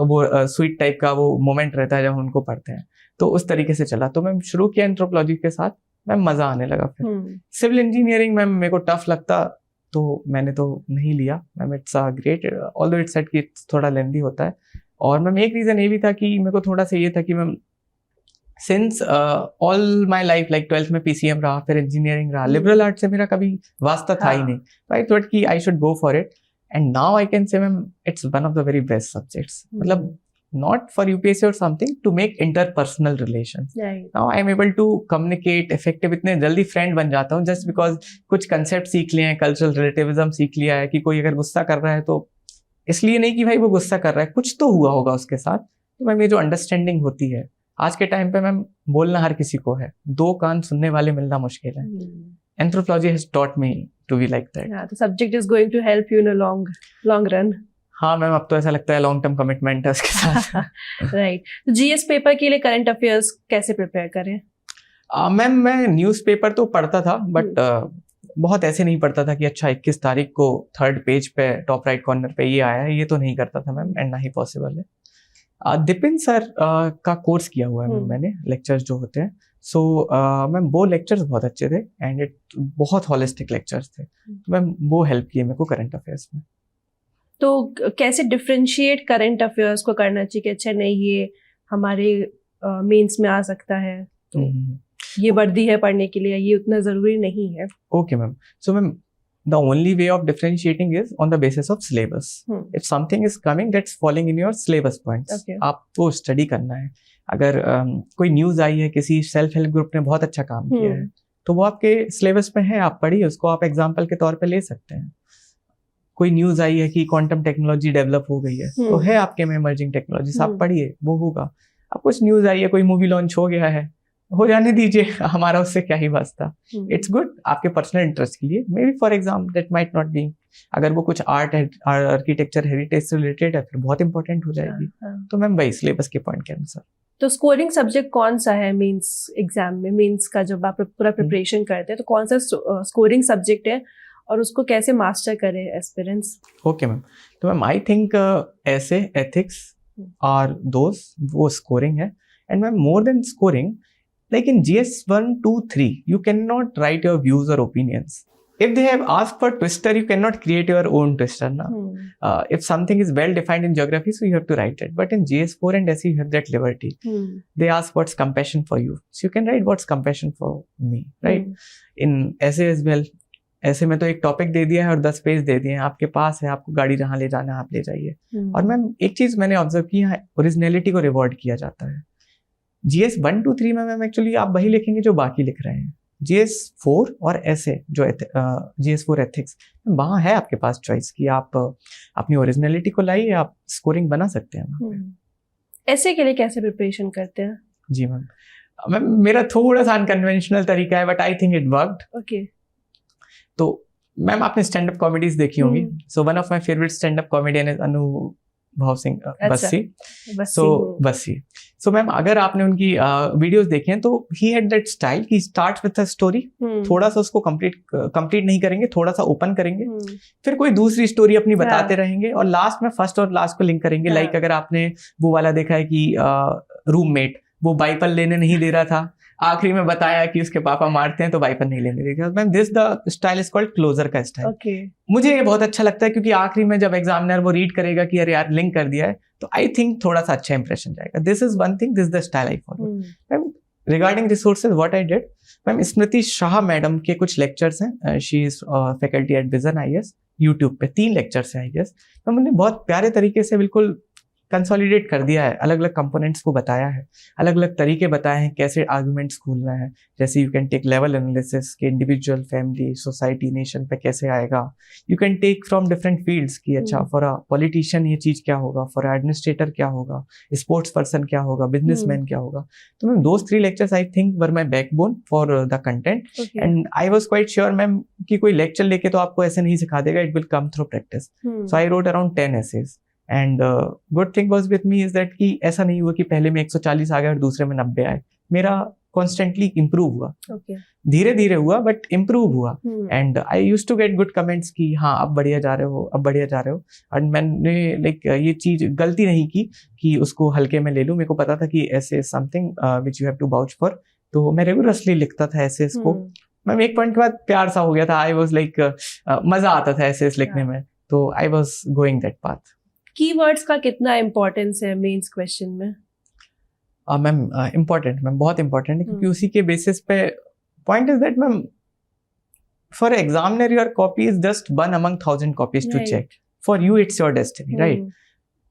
वो स्वीट टाइप का वो मोमेंट रहता है जब उनको पढ़ते हैं. तो उस तरीके से चला. तो मैम शुरू किया एंथ्रोपोलॉजी के साथ. मैम मजा आने लगा फिर। सिविल इंजीनियरिंग मैम मेरे को टफ लगता तो मैंने तो नहीं लिया ma'am. It's a great although it's set कि थोड़ा लेंदी होता है। और मैम एक रीजन ये भी था कि मेरे को थोड़ा सा ये था कि ma'am since all my life like 12th में PCM रहा, फिर इंजीनियरिंग रहा, लिबरल आर्ट से मेरा कभी वास्ता था ही नहीं। तो आई थॉट कि I should go for it and now I can say ma'am it's one of the very best subjects. मतलब not for UPSC or something, to make interpersonal relations. Right. Now I am able to communicate effective, इतने जल्दी friend बन जाता हूँ just because कुछ concept सीख लिए हैं, कल्चरल रिलेटिविज्म सीख लिया है कि कोई अगर गुस्सा कर रहा है तो इसलिए नहीं कि भाई वो गुस्सा कर रहा है, कुछ तो हुआ होगा उसके साथ। तो मैम ये जो अंडरस्टैंडिंग होती है आज के टाइम पे मैम बोलना हर किसी को है, दो कान सुनने वाले मिलना मुश्किल है। Anthropology has taught me to be like that. Yeah, the subject is going to help you in a long run. हाँ मैम अब तो ऐसा लगता है लॉन्ग टर्म कमिटमेंट है उसके साथ। राइट। GS पेपर के लिए करंट अफेयर्स कैसे प्रिपेयर करें? मैम मैं न्यूज़पेपर तो पढ़ता था बट बहुत ऐसे नहीं पढ़ता था कि अच्छा 21 तारीख को 3rd पेज पे टॉप राइट कॉर्नर पे ये आया है, ये तो नहीं करता था मैम, एंड ना ही पॉसिबल है। दिपिन सर का कोर्स किया हुआ है मैम मैंने, लेक्चर्स जो होते हैं। सो मैम वो लेक्चर्स बहुत अच्छे थे एंड इट बहुत होलिस्टिक लेक्चर्स थे, तो मैम वो हेल्प किए मेरे को करंट अफेयर्स में। तो कैसे डिफरेंशिएट करंट अफेयर्स को करना चाहिए कि अच्छा नहीं ये हमारे मेंस में आ सकता है, तो ये वर्दी है पढ़ने के लिए, ये उतना जरूरी नहीं है? Okay ma'am, so ma'am the only way of differentiating is on the basis of syllabus. If something is coming that's falling in your syllabus points, आपको स्टडी करना है। अगर कोई न्यूज आई है किसी सेल्फ हेल्प ग्रुप ने बहुत अच्छा काम किया है तो वो आपके सिलेबस में है, आप पढ़िए उसको, आप एग्जाम्पल के तौर पे ले सकते हैं। कोई न्यूज आई है कि क्वांटम टेक्नोलॉजी डेवलप हो गई है तो है आपके में इमर्जिंग टेक्नोलॉजीज, आप पढ़िए वो होगा। अब कुछ न्यूज आई है कोई मूवी लॉन्च हो गया है, हो जाने दीजिए, हमारा उससे क्या ही वास्ता। इट्स गुड आपके पर्सनल इंटरेस्ट के लिए, may be for example that might not be, अगर वो कुछ आर्ट आर्किटेक्चर हेरिटेज से रिलेटेड है फिर बहुत इंपॉर्टेंट हो जाएगी। तो मैम वही सिलेबस के पॉइंट के अनुसार। तो स्कोरिंग सब्जेक्ट कौन सा है मेंस एग्जाम में? मेंस का जब आप पूरा प्रिपरेशन करते हैं तो कौन सा स्कोरिंग सब्जेक्ट है और उसको कैसे मास्टर करें एस्पिरेंट्स? ओके मैम, तो मैम आई थिंक ऐसे एथिक्स और दोस वो स्कोरिंग है, and ma'am more than scoring, like in GS 1, 2, 3 you cannot write your views or opinions. If they have asked for twister, you cannot create your own twister now. If something is well defined in geography, so you have to write it, but in GS4 and SE you have that liberty. They ask what's compassion for you, so you can write what's compassion for me, right? In SE as well, ऐसे में तो एक topic दे दिया है और 10 page दे दिए हैं, आपके पास है, आपको गाड़ी जहाँ ले जाना है आप ले जाइए। और मैम एक चीज मैंने ऑब्जर्व की है, ओरिजिनलिटी को रिवॉर्ड किया जाता है। GS 1, 2, 3 में मैम एक्चुअली आप वही लिखेंगे जो बाकी लिख रहे हैं। GS 4 और ऐसे जो GS 4 एथिक्स, वहाँ है आपके पास चॉइस कि आप अपनी ओरिजिनलिटी को लाइए, आप स्कोरिंग बना सकते हैं वहाँ पे। ऐसे के लिए कैसे प्रिपरेशन करते हैं? जी मैम, मैम मेरा थोड़ा सा अनकन्वेंशनल तरीका है but I think it worked. Okay. तो मैम आपने स्टैंड अप कॉमेडीज देखी होंगी, so one of my favourite stand up comedian is अनुभव सिंह बस्सी। बस्सी सो मैम अगर आपने उनकी वीडियोस देखे हैं तो ही हैड दैट स्टाइल कि स्टार्ट्स विद अ स्टोरी, थोड़ा सा उसको कंप्लीट नहीं करेंगे, थोड़ा सा ओपन करेंगे, फिर कोई दूसरी स्टोरी अपनी बताते रहेंगे और लास्ट में फर्स्ट और लास्ट को लिंक करेंगे। लाइक अगर आपने वो वाला देखा है कि रूममेट वो बाइपल लेने नहीं दे रहा था, आखिरी में बताया कि उसके पापा मारते हैं तो वाइपर नहीं लेने देगा। Ma'am this the style is called closure का स्टाइल। मुझे ये बहुत अच्छा लगता है क्योंकि आखिरी में जब एग्जामिनर वो रीड करेगा कि अरे यार लिंक कर दिया है तो आई थिंक थोड़ा सा अच्छा इंप्रेशन जाएगा। This is one thing, this the style I follow. Ma'am regarding resources what I did, ma'am Smriti Shah madam के कुछ लेक्चर्स हैं, she is faculty at vision IAS, YouTube पे 3 लेक्चर्स हैं IAS। मैम उन्होंने बहुत प्यारे तरीके से बिल्कुल कंसोलिडेट कर दिया है, अलग अलग कंपोनेंट्स को बताया है, अलग अलग तरीके बताए हैं कैसे आर्गुमेंट्स खोलना है। जैसे you can take level analysis के इंडिविजुअल, फैमिली, सोसाइटी, नेशन पे कैसे आएगा। You can take from different fields कि अच्छा फॉर अ पॉलिटिशियन ये चीज क्या होगा, फॉर एडमिनिस्ट्रेटर क्या होगा, स्पोर्ट्स पर्सन क्या होगा, बिजनेसमैन क्या होगा। तो ma'am those 3 lectures I think were my backbone for the content, and I was quite sure ma'am कि कोई लेक्चर लेके तो आपको ऐसे नहीं सिखा देगा, it will come through practice. So I wrote around 10 essays and good thing was with me is that कि ऐसा नहीं हुआ कि पहले में 140 आ गए और दूसरे में 90 आए। मेरा कॉन्स्टेंटली इम्प्रूव हुआ, धीरे धीरे हुआ बट इम्प्रूव हुआ। And I used to get good comments कि हाँ अब बढ़िया जा रहे हो, अब बढ़िया जा रहे हो। और मैंने लाइक ये चीज गलती नहीं की कि उसको हल्के में ले लूं। मेरे को पता था कि ऐसे something which you have to vouch for तो मैं रेगुलरली लिखता था एसेस को। मैम एक पॉइंट के बाद प्यार सा हो गया था, आई वाज लाइक मजा आता था एसेस लिखने में, तो I was going that path. Keywords का कितना इम्पोर्टेंस है मेंस क्वेश्चन में? मैम इम्पोर्टेंट, मैम बहुत इम्पोर्टेंट है, क्योंकि उसी के बेसिस पे point is that ma'am for examiner your copy is just one among 1000 copies to check, for you it's your destiny, right?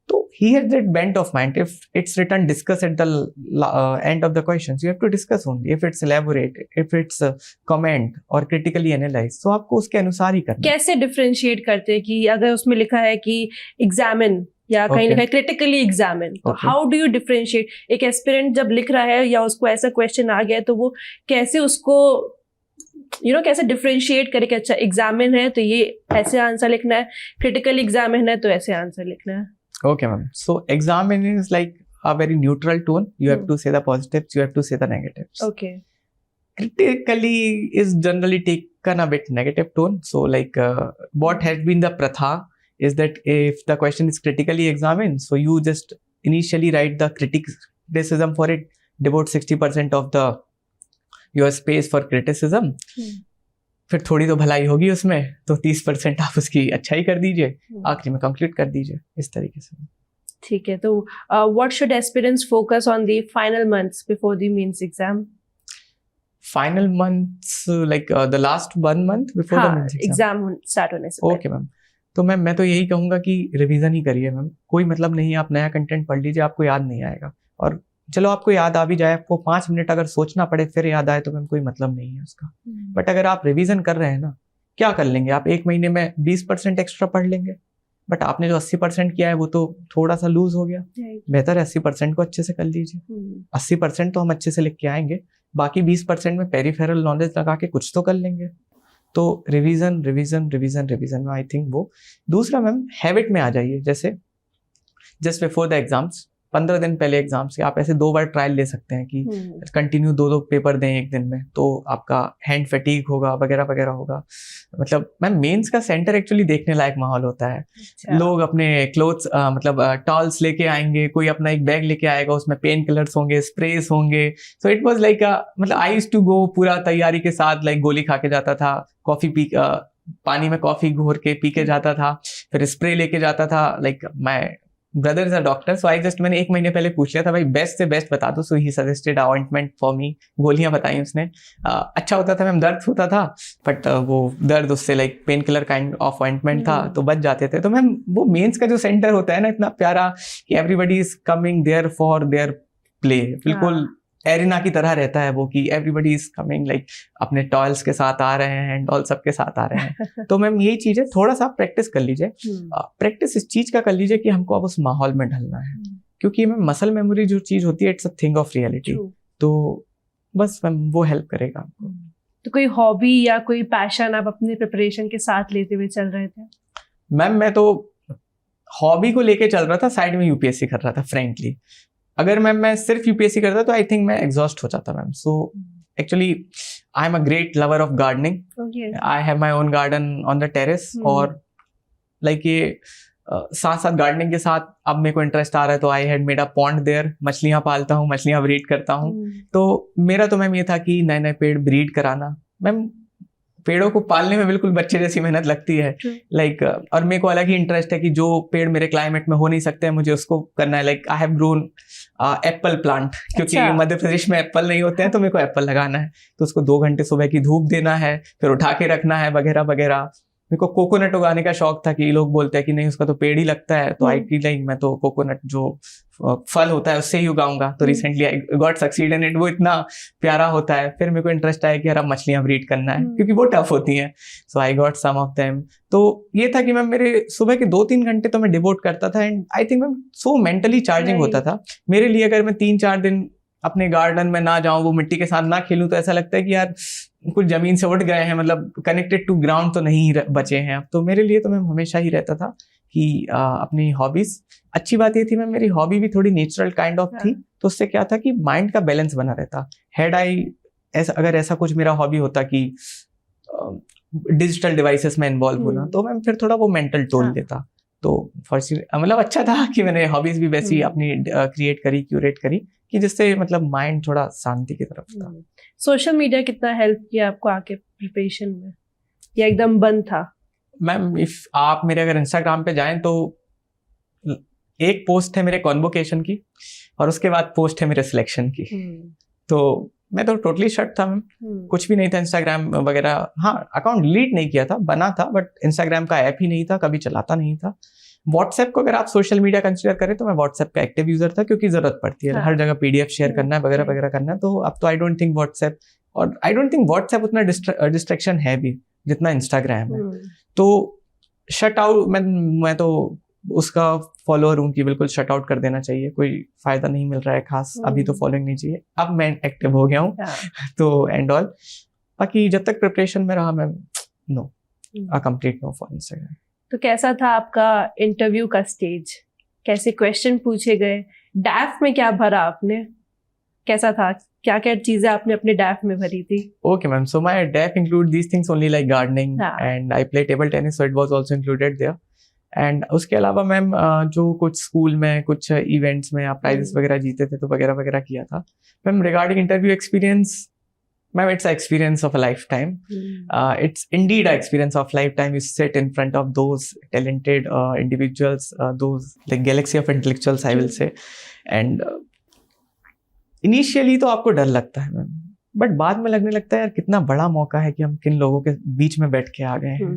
So he has that bent of mind. If it's written discuss at the end of the questions, you have to discuss only. If it's elaborate, if it's comment or critically analyze, so आपको उसके अनुसार ही करना है। कैसे differentiate करते हैं कि अगर उसमें लिखा है कि एग्जामिन या कहीं लिखा है क्रिटिकली एग्जामिन, तो हाउ डू यू डिफरेंशिएट? एक एस्पिरेंट जब लिख रहा है या उसको ऐसा क्वेश्चन आ गया तो वो कैसे उसको कैसे डिफरेंशिएट करे कि अच्छा एग्जामिन है तो ये ऐसे आंसर लिखना है, क्रिटिकल एग्जामिन है तो ऐसे आंसर लिखना है। Okay, ma'am. So examine is like a very neutral tone. You have to say the positives, you have to say the negatives. Okay. Critically is generally taken a bit negative tone. So like what has been the pratha is that if the question is critically examined, so you just initially write the criticism for it, devote 60% of the your space for criticism. फिर थोड़ी तो भलाई होगी उसमें, तो 30% आप उसकी अच्छाई कर दीजिए, आखिरी में कंक्लूड कर दीजिए, इस तरीके से। ठीक है, तो what should aspirants focus on the final months before the mains exam? Final months like the last 1 month before the mains exam start होने से। ओके मैम, तो मैम मैं तो यही कहूंगा कि रिवीजन ही करिए मैम, कोई मतलब नहीं है आप नया कंटेंट पढ़ लीजिए, आपको याद नहीं आएगा, और चलो आपको याद आ भी जाए, आपको 5 मिनट अगर सोचना पड़े फिर याद आए तो मैम कोई मतलब नहीं है उसका। बट अगर आप रिवीजन कर रहे हैं ना, क्या कर लेंगे आप 1 महीने में 20% एक्स्ट्रा पढ़ लेंगे, बट आपने जो 80% किया है वो तो थोड़ा सा लूज हो गया। बेहतर है 80% को अच्छे से कर लीजिए। 80% तो हम अच्छे से लिख के आएंगे, बाकी 20% में पेरिफेरल नॉलेज लगा के कुछ तो कर लेंगे। तो रिवीजन रिवीजन रिवीजन रिवीजन में आई थिंक वो। दूसरा मैम हैबिट में आ जाइए, जैसे जस्ट बिफोर द एग्जाम्स 15 दिन पहले एग्जाम से आप ऐसे 2 बार ट्रायल ले सकते हैं कि कंटिन्यू 2 पेपर दें एक दिन में, तो आपका हैंड फटीग होगा वगैरह वगैरह होगा। मतलब मैम मेंस का सेंटर एक्चुअली देखने लायक माहौल होता है। लोग अपने क्लोथ्स मतलब टॉल्स लेके आएंगे, कोई अपना एक बैग लेके आएगा, उसमें पेन किलर्स होंगे, स्प्रेस होंगे। सो इट वाज लाइक मतलब आई यूज्ड टू गो पूरा तैयारी के साथ, लाइक गोली खा के जाता था, पानी में कॉफी घोर के पी के जाता था, फिर स्प्रे लेके जाता था। Like my brother is a doctor, so I just मैंने 1 महीने पहले पूछ लिया था भाई बेस्ट से बेस्ट बता दो, so he suggested ointment for me, गोलियां बताई उसने। अच्छा होता था मैम, दर्द होता था बट वो दर्द उससे like pain killer kind of ointment था, तो बच जाते थे। तो मैम वो मेंस का जो सेंटर होता है ना, इतना प्यारा कि everybody is coming there for their play, बिल्कुल एरिना की तरह रहता है वो, कि एवरीबडी इज कमिंग लाइक अपने टॉयल्स के साथ आ रहे हैं एंड ऑल सबके साथ आ रहे हैं। तो मैम यही चीज है, थोड़ा सा प्रैक्टिस कर लीजिए। प्रैक्टिस इस चीज का कर लीजिए कि हमको अब उस माहौल में ढलना है, क्योंकि मैम मसल मेमोरी जो चीज होती है it's a thing of reality, तो बस मैम वो हेल्प करेगा आपको। तो कोई हॉबी या कोई पैशन आप अपने प्रिपरेशन के साथ लेते हुए चल रहे थे? मैम मैं तो हॉबी को लेके चल रहा था, साइड में यूपीएससी कर रहा था फ्रेंकली। अगर मैं सिर्फ यूपीएससी करता तो आई थिंक मैं एग्जॉस्ट हो जाता ma'am. So actually I am a great lover of gardening, I have my own garden on the terrace, और लाइक ये साथ साथ गार्डनिंग के साथ अब मेरे को इंटरेस्ट आ रहा है, तो I had made a pond there, मछलियां पालता हूँ, मछलियां ब्रीड करता हूँ। तो मेरा तो मैम ये था कि नए नए पेड़ ब्रीड कराना। मैम पेड़ों को पालने में बिल्कुल बच्चे जैसी मेहनत लगती है, लाइक और मेरे को अलग ही इंटरेस्ट है कि जो पेड़ मेरे क्लाइमेट में हो नहीं सकते हैं मुझे उसको करना है। Like I have grown Apple plant, क्योंकि मध्य प्रदेश में एप्पल नहीं होते हैं, तो मेरे को एप्पल लगाना है, तो उसको 2 घंटे सुबह की धूप देना है, फिर उठा के रखना है वगैरह वगैरह। मेरे को कोकोनट उगाने का शौक था कि लोग बोलते हैं कि नहीं उसका तो पेड़ ही लगता है, तो आई फील लाइक मैं तो कोकोनट जो फल होता है उससे ही उगाऊंगा। तो recently I got succeed in it, वो इतना प्यारा होता है। फिर मेरे को इंटरेस्ट आया कि यार अब मछलियां ब्रीड करना है, क्योंकि वो टफ होती हैं, सो I got some of them. तो ये था कि मैं मेरे सुबह के 2-3 घंटे तो मैं डिवोट करता था, एंड आई थिंक मैं सो मेंटली चार्जिंग होता था मेरे लिए। अगर मैं 3-4 दिन अपने गार्डन में ना जाऊं, वो मिट्टी के साथ ना खेलूं, तो ऐसा लगता है कि यार कुछ जमीन से उठ गए हैं, मतलब कनेक्टेड टू ग्राउंड तो नहीं बचे हैं अब। तो मेरे लिए तो मैं हमेशा ही रहता था कि अपनी हॉबीज, अच्छी बात ये थी मैं मेरी हॉबी भी थोड़ी नेचुरल काइंड ऑफ थी, तो उससे क्या था कि माइंड का बैलेंस बना रहता। हेड आई अगर ऐसा कुछ मेरा हॉबी होता कि डिजिटल डिवाइसेस में इन्वॉल्व होना, तो मैं फिर थोड़ा वो मेंटल टोल देता। तो फर्स्ट मतलब अच्छा था कि मैंने हॉबीज भी वैसी अपनी क्रिएट करी, क्यूरेट करी, कि जिससे मतलब माइंड थोड़ा शांति की तरफ था। सोशल मीडिया कितना हेल्प किया आपको आके प्रिपरेशन में, या एकदम बंद था? मैम इफ आप मेरे अगर इंस्टाग्राम पे जाएं तो एक पोस्ट है मेरे कॉन्वोकेशन की और उसके बाद पोस्ट है मेरे सिलेक्शन की। तो मैं तो टोटली शट था मैम, कुछ भी नहीं था इंस्टाग्राम वगैरह। हाँ, अकाउंट डिलीट नहीं किया था, बना था, बट इंस्टाग्राम का ऐप ही नहीं था, कभी चलाता नहीं था। व्हाट्सएप को अगर आप सोशल मीडिया कंसीडर करें तो मैं व्हाट्सएप का एक्टिव यूजर था, क्योंकि जरूरत पड़ती है, हर जगह पीडीएफ शेयर करना है वगैरह वगैरह करना है। तो अब तो आई डोंट थिंक व्हाट्सएप, और आई डोंट थिंक व्हाट्सएप उतना डिस्ट्रैक्शन है भी जितना इंस्टाग्राम है। तो शट आउट, मैं तो उसका फॉलोअर हूँ कि बिल्कुल शट आउट कर देना चाहिए, कोई फायदा नहीं मिल रहा है खास, अभी तो फॉलोइंग नहीं चाहिए। अब मैं एक्टिव हो गया हूँ तो एंड ऑल। बाकी जब तक प्रिपरेशन में रहा मैं no, a complete no for Instagram. तो कैसा था आपका इंटरव्यू का स्टेज? कैसे क्वेश्चन पूछे गए? डैफ में क्या भरा आपने? कैसा था? क्या क्या चीजें आपने अपने डैफ में भरी थी? Okay, ma'am. So my DAF include these things only like gardening, and I play table tennis, so it was also included there. And उसके अलावा मैम जो कुछ स्कूल में कुछ इवेंट्स में आप प्राइजेस वगैरह जीते थे तो वगैरह वगैरह किया था। Ma'am regarding interview experience, ma'am it's experience of a life time. It's indeed an experience of lifetime. You sit in front of those talented individuals, those like galaxy of intellectuals, I will say. And initially तो आपको डर लगता है ma'am, but बाद में लगने लगता है यार कितना बड़ा मौका है कि हम किन लोगों के बीच में बैठ के आ गए हैं।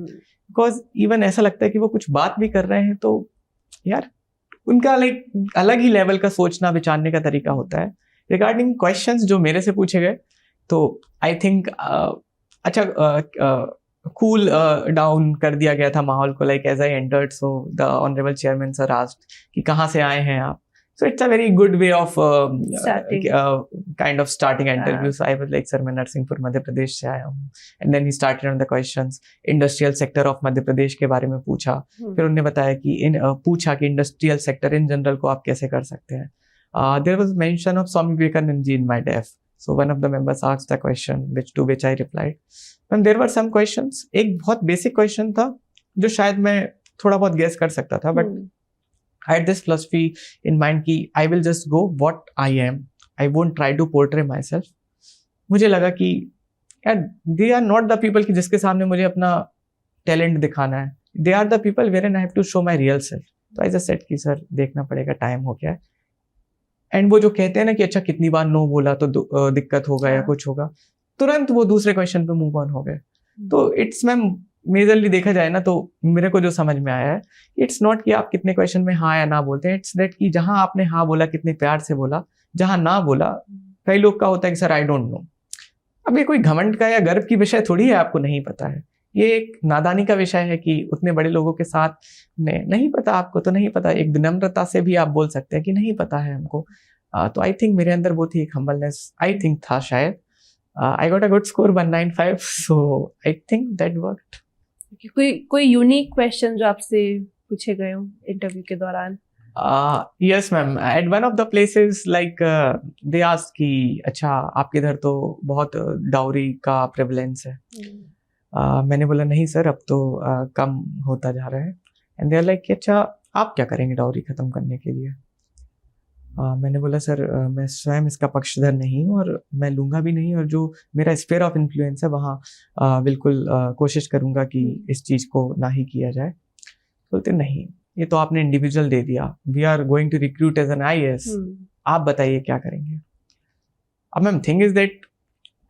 बिकॉज इवन ऐसा लगता है कि वो कुछ बात भी कर रहे हैं तो यार उनका लाइक अलग ही लेवल का सोचना विचारने का तरीका होता है। रिगार्डिंग क्वेश्चंस जो मेरे से पूछे गए तो आई थिंक अच्छा कूल डाउन कर दिया गया था माहौल को। Like as I entered so the honourable chairman sir asked कि कहाँ से आए हैं आप। So it's a very good way of kind of starting an interview. So I was like, sir, मैं नरसिंहपुर मध्य प्रदेश से आया हूँ। And then he started on the questions. Industrial sector of Madhya Pradesh के बारे में पूछा। फिर उन्होंने बताया कि पूछा कि industrial sector in general को आप कैसे कर सकते हैं। There was mention of Swami Vivekanand ji in my DAF. So one of the members asked the question, to which I replied. And there were some questions. एक बहुत basic question था जो शायद मैं थोड़ा बहुत guess कर सकता था, but I had this philosophy in mind कि I will just go what I am. I won't try to portray myself. मुझे लगा कि यार they are not the people कि जिसके सामने मुझे अपना talent दिखाना है. They are the people wherein I have to show my real self. तो I just said कि सर देखना पड़ेगा, टाइम हो गया है. एंड वो जो कहते हैं ना कि अच्छा कितनी बार नो बोला तो दिक्कत होगा या कुछ होगा, तुरंत वो दूसरे क्वेश्चन पे मूव ऑन हो गए. तो इट्स मैम मेजरली देखा जाए ना तो मेरे को जो समझ में आया है, इट्स नॉट कि आप कितने क्वेश्चन में हाँ या ना बोलते हैं. इट्स दैट कि जहां आपने हाँ बोला कितने प्यार से बोला, जहां ना बोला कई लोग का होता है कि सर आई डोंट नो. अब ये कोई घमंड का या गर्व की विषय थोड़ी है, आपको नहीं पता है. ये एक नादानी का विषय है कि उतने बड़े लोगों के साथ नहीं पता, आपको तो नहीं पता. एक विनम्रता से भी आप बोल सकते हैं कि नहीं पता है हमको. तो आई थिंक मेरे अंदर वो थी एक हम्बलनेस, आई थिंक था शायद. I got a good score 195, so I think that worked. कोई यूनिक क्वेश्चन जो आपसे पूछे गए हो इंटरव्यू के दौरान? Yes ma'am, at one of the places like they ask कि अच्छा आपके इधर तो बहुत डाउरी का प्रेवलेंस है. मैंने बोला नहीं सर, अब तो कम होता जा रहा है. एंड दे आर लाइक अच्छा आप क्या करेंगे डाउरी खत्म करने के लिए? मैंने बोला सर मैं स्वयं इसका पक्षधर नहीं हूँ और मैं लूँगा भी नहीं, और जो मेरा स्फीयर ऑफ इन्फ्लुएंस है वहाँ बिल्कुल कोशिश करूँगा कि इस चीज़ को ना ही किया जाए. बोलते नहीं, ये तो आपने इंडिविजुअल दे दिया. We are going to recruit as an IAS, आप बताइए क्या करेंगे. अब मैम थिंग इज दैट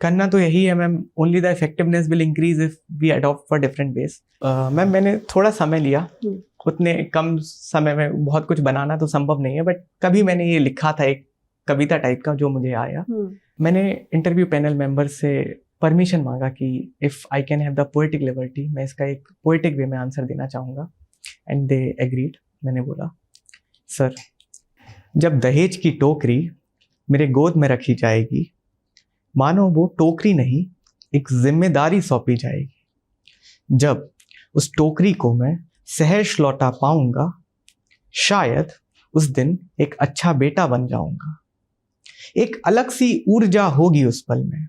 करना तो यही है ma'am, only the effectiveness will increase if we adopt for different base. Ma'am मैंने थोड़ा समय लिया, उतने कम समय में बहुत कुछ बनाना तो संभव नहीं है, बट कभी मैंने ये लिखा था एक कविता टाइप का जो मुझे आया. मैंने इंटरव्यू पैनल मेंबर से परमिशन मांगा कि if I can have the poetic liberty, मैं इसका एक पोएटिक वे में आंसर देना चाहूँगा. And they agreed. मैंने बोला सर जब दहेज की टोकरी मेरे गोद में रखी जाएगी, मानो वो टोकरी नहीं एक जिम्मेदारी सौंपी जाएगी. जब उस टोकरी को मैं सहर्ष लौटा पाऊंगा, शायद उस दिन एक अच्छा बेटा बन जाऊंगा. एक अलग सी ऊर्जा होगी उस पल में,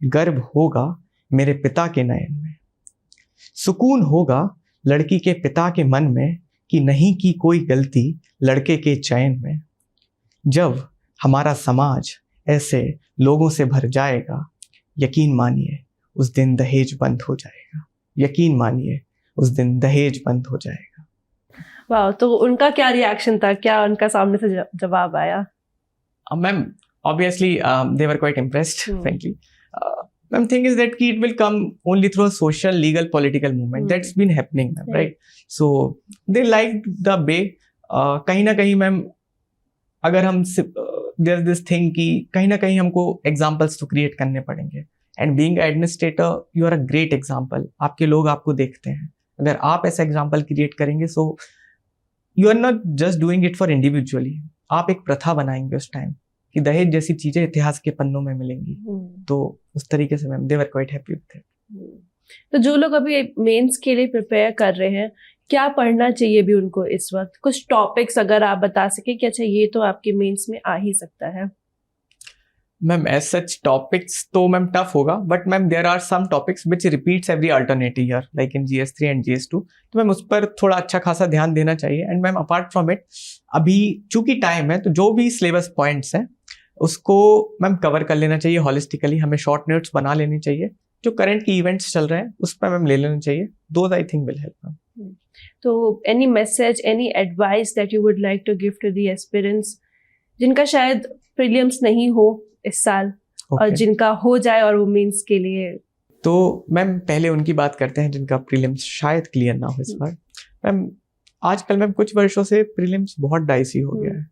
गर्व होगा मेरे पिता के नयन में, सुकून होगा लड़की के पिता के मन में कि नहीं की कोई गलती लड़के के चयन में. जब हमारा समाज ऐसे लोगों से भर जाएगा, यकीन मानिए उस दिन दहेज बंद हो जाएगा, यकीन मानिए उस दिन दहेज बंद हो जाएगा। वाह, तो उनका क्या रिएक्शन था, क्या उनका सामने से जवाब आया? Ma'am, obviously they were quite impressed, frankly. Ma'am, thing is that it will come only through a social, legal, political movement that's been happening, ma'am, right? So they liked the way. कहीं ना कहीं ma'am अगर हम there's this thing कि कहीं ना कहीं हमको examples तो create करने पड़ेंगे, and being administrator you are a great example. आपके लोग आपको देखते हैं, अगर आप ऐसा example create करेंगे so you are not just doing it for individually. आप एक प्रथा बनाएंगे उस टाइम कि दहेज जैसी चीजें इतिहास के पन्नों में मिलेंगी। तो उस तरीके से ma'am they were quite happy with it. तो जो लोग अभी मेंस के लिए प्रिपेयर कर रहे हैं, क्या पढ़ना चाहिए भी उनको इस वक्त? कुछ टॉपिक्स अगर आप बता सके कि अच्छा ये तो आपके मेंस में आ ही सकता है। मैम एज सच टॉपिक्स तो मैम टफ होगा, but ma'am there are some topics which repeats every alternative year like in GS3 and GS2, तो मैम उस पर थोड़ा अच्छा खासा ध्यान देना चाहिए। And ma'am apart from it अभी चूंकि टाइम है तो जो भी सिलेबस पॉइंट्स हैं उसको मैम कवर कर लेना चाहिए हॉलिस्टिकली, हमें शॉर्ट नोट्स बना लेनी चाहिए, जो करंट की इवेंट्स चल रहे हैं उस पर मैम ले लेना चाहिए। Those I think will help ma'am. तो any message, any advice that you would like to give to the aspirants जिनका शायद प्रीलिम्स नहीं हो इस साल, और जिनका हो जाए और वो मेंस के लिए? तो मैम पहले उनकी बात करते हैं जिनका प्रीलिम्स शायद क्लियर ना हो इस बार। मैम आजकल मैम कुछ वर्षों से प्रीलिम्स बहुत डाइसी हो गया है,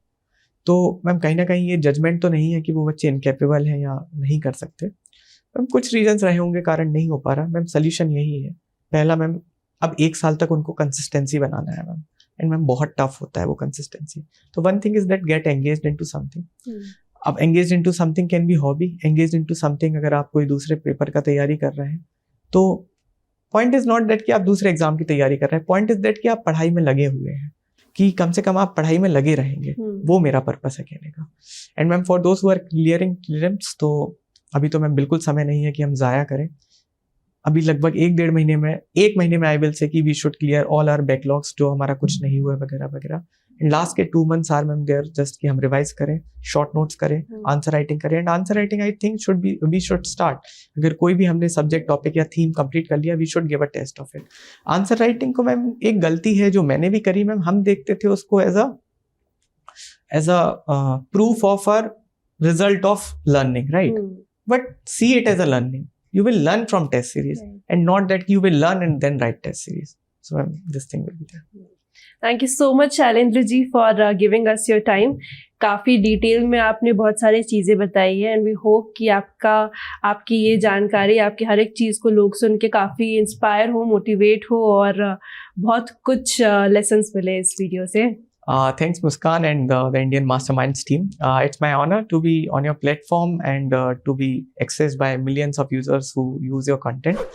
तो मैम कहीं ना कहीं ये जजमेंट तो नहीं है कि वो बच्चे इनकेपेबल हैं या नहीं कर सकते। मैम कुछ रीजंस रहे होंगे कारण नहीं हो पा रहा। मैम सोल्यूशन यही है, पहला मैम अब 1 साल तक उनको कंसिस्टेंसी बनाना है मैम, एंड मैम बहुत टफ होता है वो कंसिस्टेंसी। तो one thing is that get engaged into something. अब engage into something can be hobby, engage into something अगर आप कोई दूसरे पेपर का तैयारी कर रहे हैं तो पॉइंट इज नॉट दैट कि आप दूसरे एग्जाम की तैयारी कर रहे हैं, पॉइंट इज दैट कि आप पढ़ाई में लगे हुए हैं, कि कम से कम आप पढ़ाई में लगे रहेंगे, वो मेरा पर्पस है कहने का। And ma'am for those who are clearing prelims, तो अभी तो मैम बिल्कुल समय नहीं है कि हम जाया करें। अभी लगभग 1 महीने में आई विल से कि we should clear all our backlogs जो हमारा कुछ नहीं हुआ वगैरह वगैरह। एंड लास्ट के 2 months are ma'am there just कि हम रिवाइज करें, शॉर्ट नोट्स करें, आंसर राइटिंग करें। And answer writing I think we should start, अगर कोई भी हमने सब्जेक्ट टॉपिक या थीम कंप्लीट कर लिया we should give a test of it. Answer writing को मैम एक गलती है जो मैंने भी करी मैम, हम देखते थे उसको as a proof of our result of learning, right? But see it as a learning, you will learn from test series, and not that you will learn and then write test series. So this thing will be there. Thank you so much Shailendra ji for giving us your time. काफ़ी detail में आपने बहुत सारी चीज़ें बताई है, and we hope कि आपकी ये जानकारी, आपकी हर एक चीज़ को लोग सुन के काफ़ी इंस्पायर हो, मोटिवेट हो, और बहुत कुछ लेसन्स मिले इस वीडियो से। Thanks Muskan and the Indian Masterminds team. It's my honor to be on your platform and to be accessed by millions of users who use your content.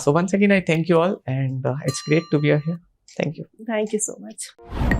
So once again, I thank you all, and it's great to be here. Thank you. Thank you so much.